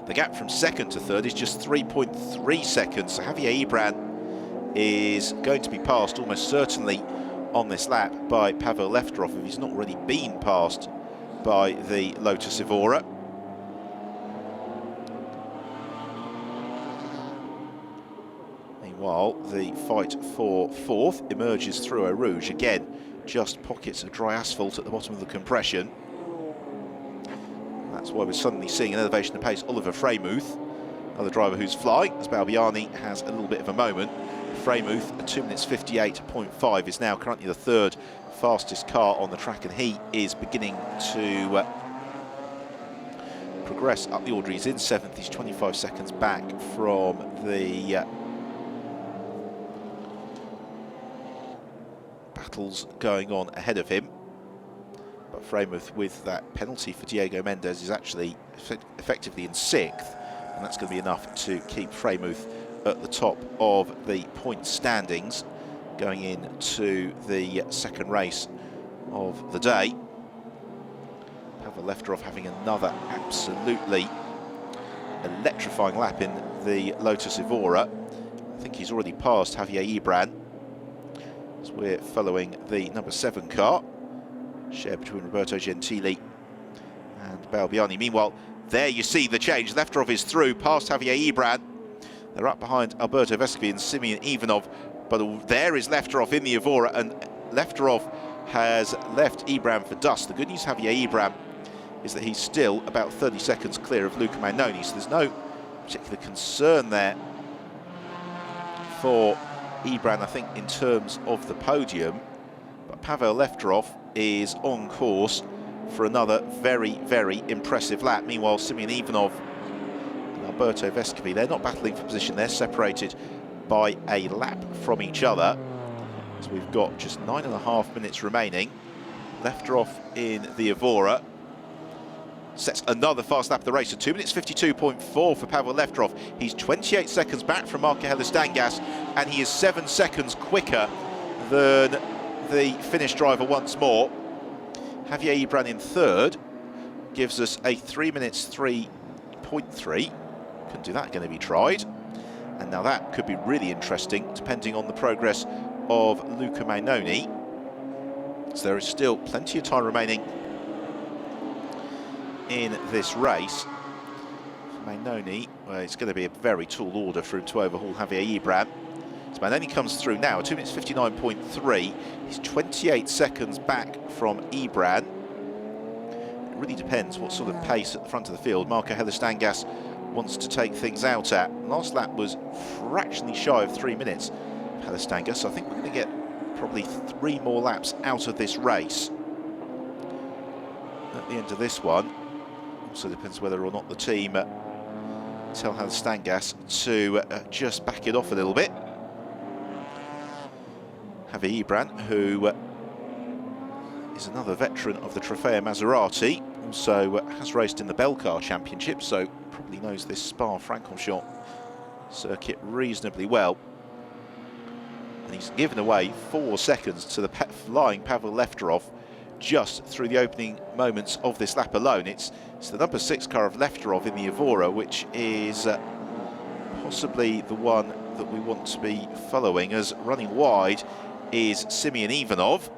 The gap from 2nd to 3rd is just 3.3 seconds. So Javier Ibran is going to be passed almost certainly on this lap by Pavel Lefterov, if he's not already been passed by the Lotus Evora. Meanwhile, the fight for 4th emerges through Eau Rouge. Again, just pockets of dry asphalt at the bottom of the compression. That's why we're suddenly seeing an elevation of pace. Oliver Freymuth, another driver who's flying, as Balbiani has a little bit of a moment. Freymuth, at 2 minutes 58.5, is now currently the 3rd fastest car on the track, and he is beginning to progress up the order. He's in 7th, he's 25 seconds back from the battles going on ahead of him. But Freymuth, with that penalty for Diego Mendes, is actually effectively in 6th, and that's going to be enough to keep Freymuth at the top of the point standings going into the second race of the day. Pavel Lefterov having another absolutely electrifying lap in the Lotus Evora. I think he's already passed Javier Ibran, as we're following the number 7 car, shared between Roberto Gentili and Balbiani. Meanwhile, there you see the change. Lefterov is through, past Javier Ibran. They're up behind Alberto Vescovi and Simeon Ivanov, but there is Lefterov in the Evora, and Lefterov has left Ibran for dust. The good news, Javier Ibran, is that he's still about 30 seconds clear of Luca Magnoni, so there's no particular concern there for Ibran, I think, in terms of the podium. But Pavel Lefterov is on course for another very, very impressive lap. Meanwhile, Simeon Ivanov and Alberto Vescovi, they're not battling for position, they're separated by a lap from each other. So we've got just 9.5 minutes remaining. Lefterov in the Evora sets another fast lap of the race, so 2 minutes 52.4 for Pavel Lefterov. He's 28 seconds back from Marco Heller-Stangas, and he is 7 seconds quicker than the Finnish driver once more. Javier Ibran in 3rd gives us a 3 minutes 3.3. Couldn't do that, going to be tried. And now that could be really interesting, depending on the progress of Luca Magnoni. So there is still plenty of time remaining in this race. For Magnoni, well, it's going to be a very tall order for him to overhaul Javier Ibran. So Mannoni comes through now, 2 minutes 59.3. He's 28 seconds back from Ibran. It really depends what sort of pace at the front of the field Marco Helle-Stangas wants to take things out at. Last lap was fractionally shy of 3 minutes. Helle-Stangas, so I think we're going to get probably 3 more laps out of this race at the end of this one. Also depends whether or not the team tell Helle-Stangas to just back it off a little bit. Javier Ibran, who is another veteran of the Trofeo Maserati, also has raced in the Belcar Championship, so probably knows this Spa-Francorchamps circuit reasonably well. And he's given away 4 seconds to the flying Pavel Lefterov just through the opening moments of this lap alone. It's the number 6 car of Lefterov in the Evora, which is possibly the one that we want to be following, as running wide is Simeon Ivanov.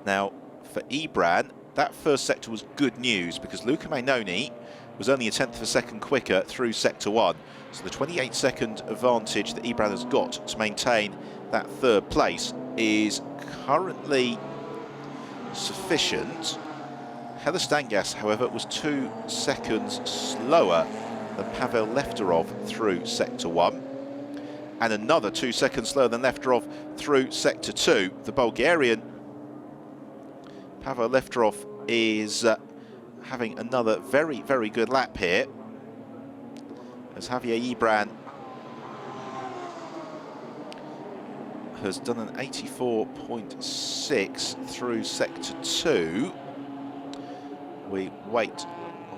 Now, for Ibran, that first sector was good news because Luca Mannoni was only a tenth of a second quicker through sector 1. So the 28-second advantage that Ibran has got to maintain that third place is currently sufficient. Helle-Stangas, however, was 2 seconds slower than Pavel Lefterov through sector 1, and another 2 seconds slower than Lefterov through sector 2. The Bulgarian Pavel Lefterov is having another very, very good lap here, as Javier Ibran has done an 84.6 through sector 2. We wait a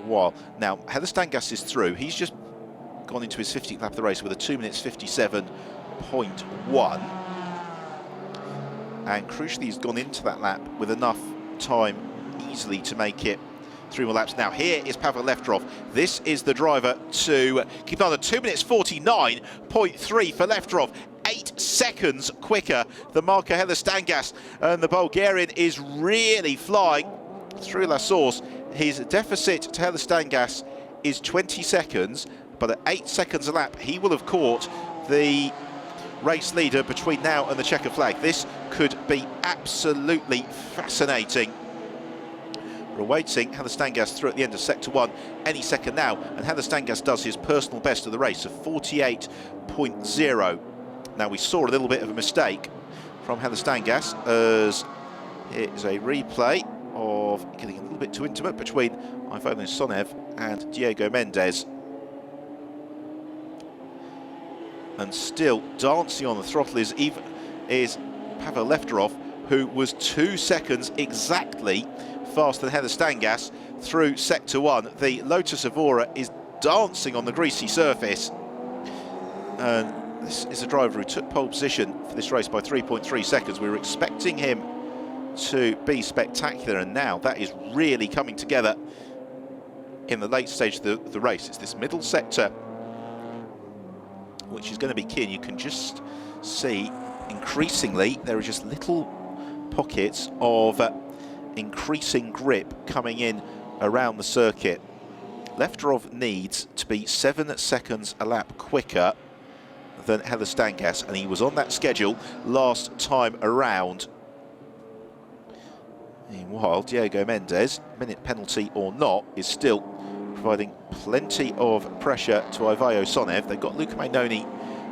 while. Now, Helle-Stangas is through. He's just gone into his 50th lap of the race with a 2 minutes 57.1. And crucially, he's gone into that lap with enough time easily to make it 3 more laps. Now, here is Pavel Lefterov. This is the driver to keep on. 2 minutes 49.3 for Lefterov. 8 seconds quicker than Marco Helle-Stangas. And the Bulgarian is really flying through La Source. His deficit to Helle-Stangas is 20 seconds, but at 8 seconds a lap, he will have caught the race leader between now and the checker flag. This could be absolutely fascinating. We're awaiting Helle-Stangas through at the end of sector 1 any second now, and Helle-Stangas does his personal best of the race of 48.0. Now, we saw a little bit of a mistake from Helle-Stangas, as it is a replay of getting a little bit too intimate between Ivan Sonev and Diego Mendes. And still dancing on the throttle is Pavel Lefterov, who was 2 seconds exactly faster than Helle-Stangas through sector 1. The Lotus Evora is dancing on the greasy surface. And this is a driver who took pole position for this race by 3.3 seconds. We were expecting him to be spectacular, and now that is really coming together in the late stage of the race. It's this middle sector which is going to be key, and you can just see increasingly there are just little pockets of increasing grip coming in around the circuit. Lefterov needs to be 7 seconds a lap quicker than Helle-Stangas, and he was on that schedule last time around. Meanwhile, Diego Mendes, minute penalty or not, is still providing plenty of pressure to Ivaio Sonev. They've got Luca Mannoni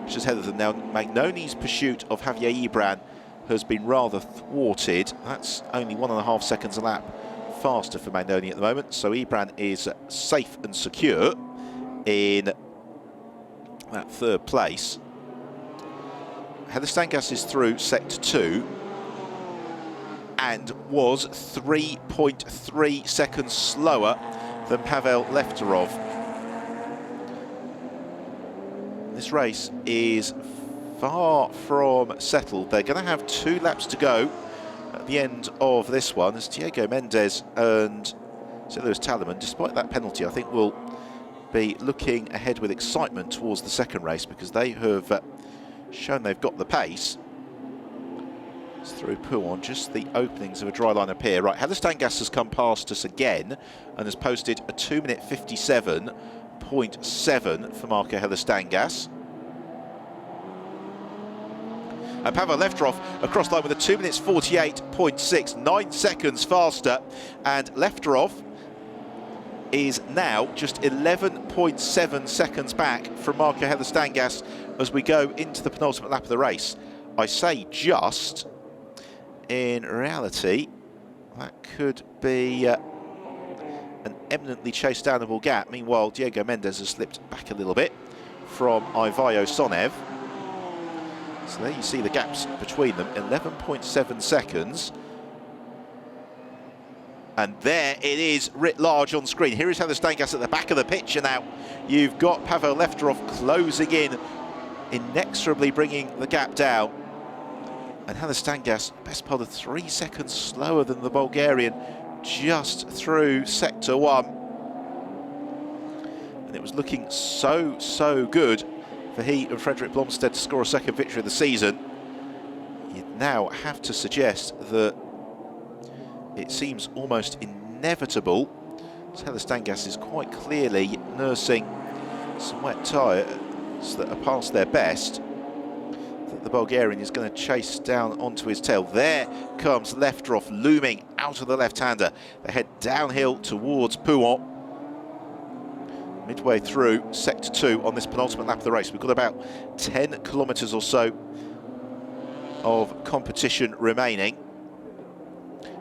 just ahead of them now. Magnoni's pursuit of Javier Ibran has been rather thwarted. That's only 1.5 seconds a lap faster for Mannoni at the moment, so Ibran is safe and secure in that third place. Helle-Stangas is through sector 2 and was 3.3 seconds slower than Pavel Lefterov. This race is far from settled. They're going to have 2 laps to go at the end of this one, as Diego Mendes and St. Louis Talaman, despite that penalty, I think will be looking ahead with excitement towards the second race, because they have shown they've got the pace. It's through Pouon, just the openings of a dry line appear. Right, Helle-Stangas has come past us again and has posted a 2 minute 57.7 for Marco Helle-Stangas. And Pavel Lefterov across line with a 2 minutes 48.6, 9 seconds faster. And Lefterov is now just 11.7 seconds back from Marco Helle-Stangas as we go into the penultimate lap of the race. I say just, in reality, that could be an eminently chase-downable gap. Meanwhile, Diego Mendes has slipped back a little bit from Ivaio Sonev. So there you see the gaps between them, 11.7 seconds. And there it is, writ large on screen. Here is Helle-Stangas at the back of the picture now. You've got Pavel Lefterov closing in, inexorably bringing the gap down. And Helle-Stangas, best part of 3 seconds slower than the Bulgarian, just through Sector 1. And it was looking so good for he and Fredrik Blomstedt to score a second victory of the season. You'd now have to suggest that it seems almost inevitable. Helle-Stangas is quite clearly nursing some wet tyres that are past their best, that the Bulgarian is going to chase down onto his tail. There comes Lefterov looming out of the left-hander. They head downhill towards Pouhon. Midway through Sector 2 on this penultimate lap of the race. We've got about 10 kilometres or so of competition remaining.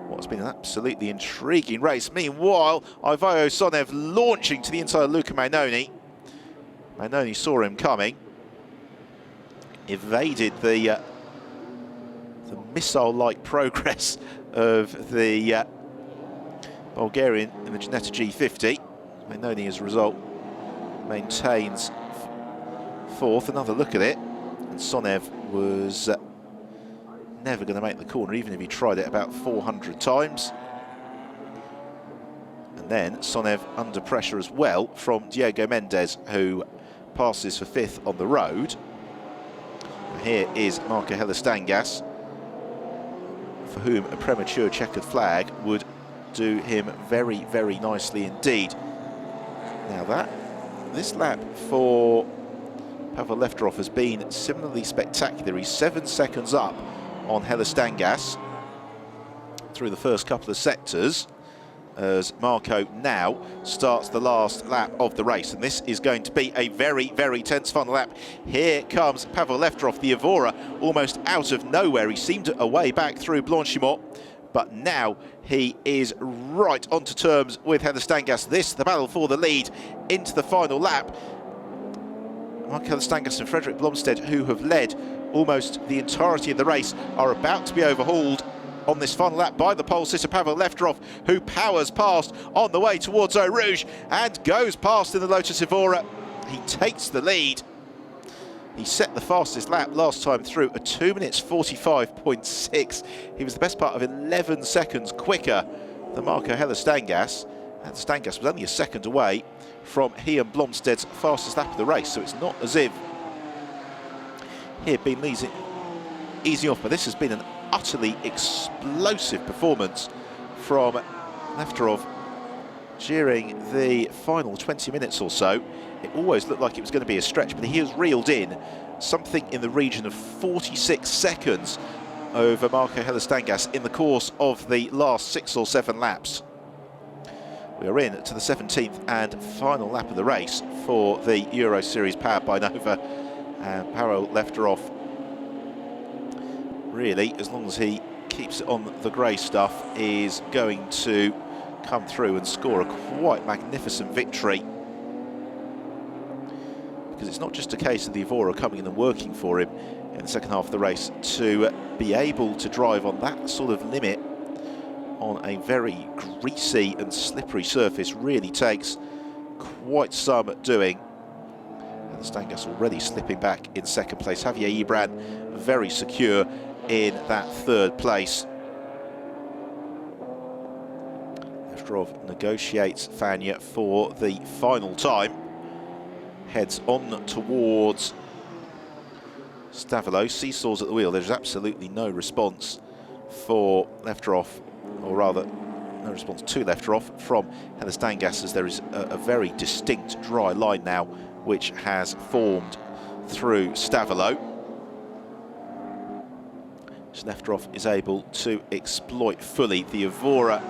What's been an absolutely intriguing race. Meanwhile, Ivaio Sonev launching to the inside of Luca Magnoni. Magnoni saw him coming, evaded the missile-like progress of the Bulgarian in the Ginetta G50. Magnoni, as a result, maintains fourth. Another look at it, and Sonev was never going to make the corner, even if he tried it about 400 times. And then Sonev under pressure as well from Diego Mendes, who passes for fifth on the road. And here is Marco Helle-Stangas, for whom a premature checkered flag would do him very nicely indeed. Now this lap for Pavel Lefterov has been similarly spectacular. He's 7 seconds up on Helle-Stangas through the first couple of sectors, as Marco now starts the last lap of the race. And this is going to be a very tense final lap. Here comes Pavel Lefterov, the Evora, almost out of nowhere. He seemed a way back through Blanchimont, but now he is right onto terms with Helle-Stangas. This, the battle for the lead into the final lap. Marco Helle-Stangas and Fredrik Blomstedt, who have led almost the entirety of the race, are about to be overhauled on this final lap by the pole sitter Pavel Lefterov, who powers past on the way towards Eau Rouge and goes past in the Lotus Evora. He takes the lead. He set the fastest lap last time through, a 2 minutes 45.6. He was the best part of 11 seconds quicker than Marco Helle-Stangas. And Stangas was only a second away from he and Blomstedt's fastest lap of the race, so it's not as if he had been easy off, but this has been an utterly explosive performance from Lefterov during the final 20 minutes or so. It always looked like it was going to be a stretch, but he has reeled in something in the region of 46 seconds over Marco Helle-Stangas in the course of the last 6 or 7 laps. We are in to the 17th and final lap of the race for the Euroseries powered by Nova. And Pavel Lefterov, really, as long as he keeps it on the grey stuff, is going to come through and score a quite magnificent victory. Because it's not just a case of the Evora coming in and working for him in the second half of the race. To be able to drive on that sort of limit on a very greasy and slippery surface really takes quite some doing. And Stangas already slipping back in second place. Javier Ibran very secure in that third place. Lefterov negotiates Fania for the final time. Heads on towards Stavilo, seesaws at the wheel. There's absolutely no response for Lefterov, or rather, no response to Lefterov from Helle-Stangas, as there is a very distinct dry line now which has formed through Stavilo. Lefteroff is able to exploit fully. The Evora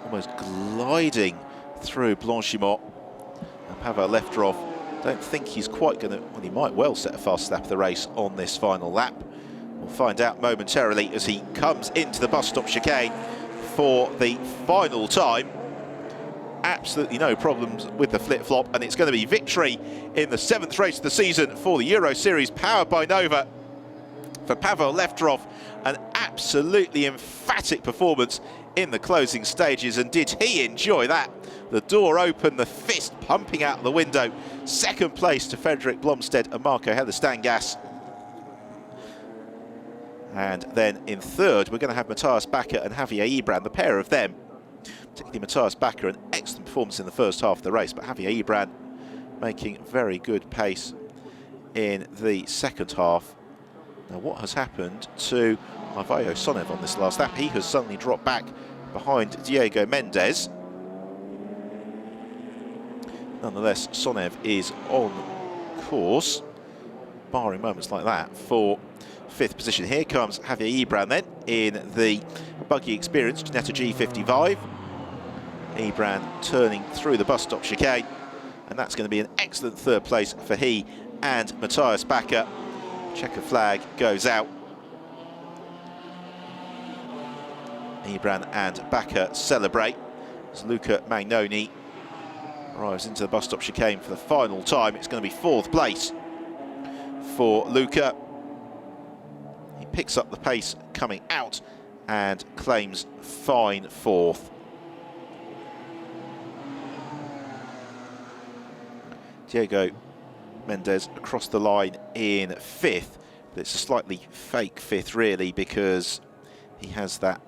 almost gliding through Blanchimont. And Pavel Lefteroff, don't think he's quite going to, well, he might well set a fast lap of the race on this final lap. We'll find out momentarily as he comes into the bus stop chicane for the final time. Absolutely no problems with the flip-flop, and it's going to be victory in the 7th race of the season for the Euro Series, powered by Nova. For Pavel Lefteroff, an absolutely emphatic performance in the closing stages, and did he enjoy that? The door open, the fist pumping out the window. Second place to Frederik Blomstedt and Marco Heather-Stangas. And then in third, we're going to have Matthias Bakker and Javier Ibran, the pair of them. Particularly Matthias Bakker, an excellent performance in the first half of the race, but Javier Ibran making very good pace in the second half. Now, what has happened to Ivaio Sonev on this last lap? He has suddenly dropped back behind Diego Mendes. Nonetheless, Sonev is on course, barring moments like that, for 5th position. Here comes Javier Ibran then in the buggy experience Ginetta G55. Ibran turning through the bus stop chicane, and that's going to be an excellent 3rd place for he and Matthias Bakker. Checker flag goes out. Ibran and Bakker celebrate as Luca Magnoni arrives into the bus stop chicane for the final time. It's going to be 4th place for Luca. He picks up the pace coming out and claims fine 4th. Diego Mendes across the line in 5th, but it's a slightly fake 5th really, because he has that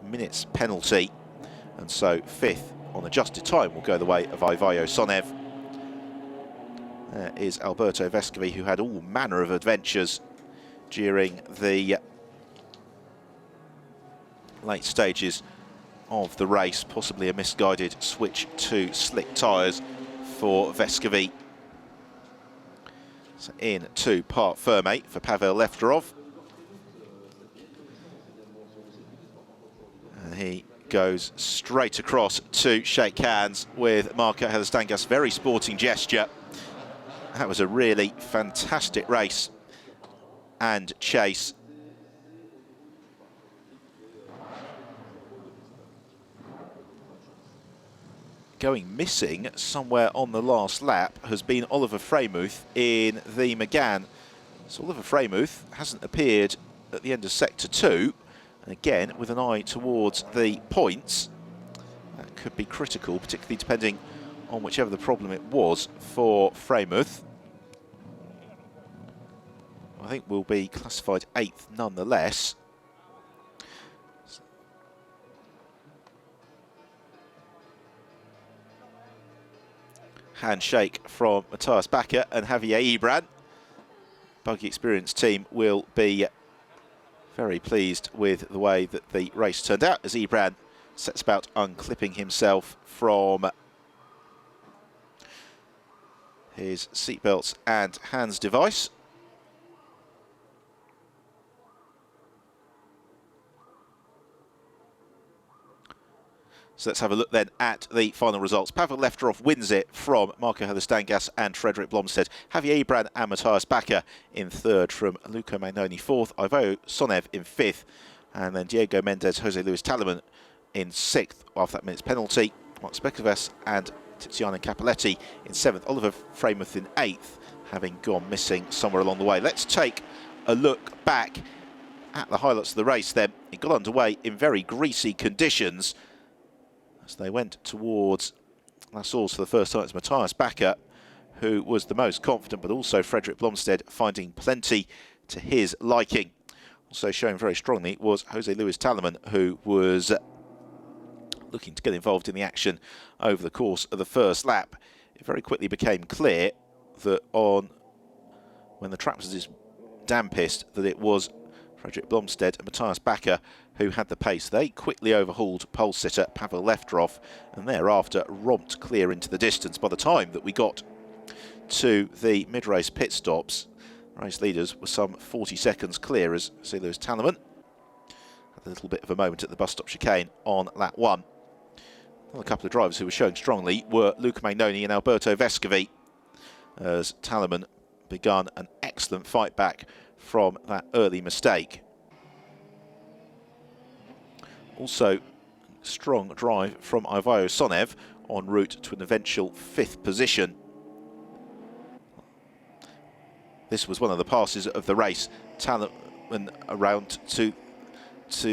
minutes penalty, and so 5th on adjusted time will go the way of Ivaio Sonev. There is Alberto Vescovi, who had all manner of adventures during the late stages of the race, possibly a misguided switch to slick tyres for Vescovi. So in to Parc Fermé for Pavel Lefteroff. And he goes straight across to shake hands with Marco Heather-Stangas. Very sporting gesture. That was a really fantastic race and chase. Going missing somewhere on the last lap has been Oliver Freymuth in the Megane. So Oliver Freymuth hasn't appeared at the end of Sector 2. And again, with an eye towards the points, that could be critical, particularly depending on whichever the problem it was for Freymuth. I think will be classified 8th nonetheless. Handshake from Matthias Bakker and Javier Ibran. Buggy Experience team will be very pleased with the way that the race turned out, as Ibran sets about unclipping himself from his seatbelts and hands device. So let's have a look then at the final results. Pavel Lefteroff wins it from Marco Heather-Stangas and Frederik Blomstedt. Javier Ibran and Matthias Bakker in 3rd from Luca Magnoni 4th. Ivaio Sonev in 5th. And then Diego Mendes, Jose Luis Talaman in 6th after that minute's penalty. Mark Spekoves and Tiziano Cappelletti in 7th. Oliver Freymuth in 8th, having gone missing somewhere along the way. Let's take a look back at the highlights of the race then. It got underway in very greasy conditions. As they went towards La Source for the first time, it's Matthias Bakker who was the most confident, but also Frederik Blomstedt finding plenty to his liking. Also showing very strongly was Jose Luis Talaman, who was looking to get involved in the action over the course of the first lap. It very quickly became clear that when the track was dampest, that it was Frederik Blomstedt and Matthias Bakker who had the pace. They quickly overhauled pole sitter Pavel Lefteroff and thereafter romped clear into the distance. By the time that we got to the mid-race pit stops, Race leaders were some 40 seconds clear as Lewis Tallerman had a little bit of a moment at the bus stop chicane on lap 1. Another couple of drivers who were showing strongly were Luca Magnoni and Alberto Vescovi, as Tallerman begun an excellent fight back from that early mistake. Also, strong drive from Ivaio Sonev en route to an eventual 5th position. This was one of the passes of the race. Tallerman around to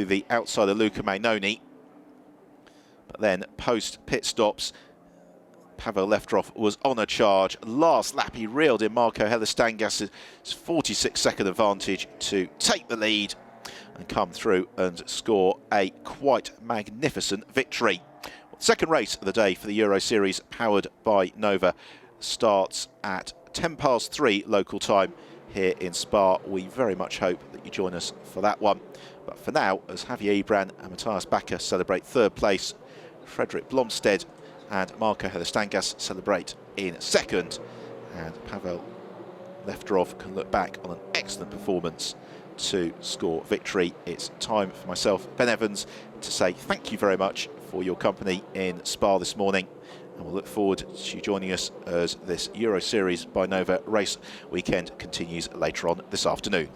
the outside of Luca Magnoni. But then post pit stops, Pavel Leftrov was on a charge. Last lap he reeled in Marco Helistangas' 46-second advantage to take the lead and come through and score a quite magnificent victory. Well, the second race of the day for the Euroseries powered by Nova starts at 3:10 local time here in Spa. We very much hope that you join us for that one. But for now, as Javier Ibran and Matthias Bakker celebrate 3rd place, Frederick Blomstead and Marco Helistangas celebrate in 2nd, and Pavel Leftrov can look back on an excellent performance to score victory. It's time for myself, Ben Evans, to say thank you very much for your company in Spa this morning, and we'll look forward to you joining us as this Euroseries by Nova race weekend continues later on this afternoon.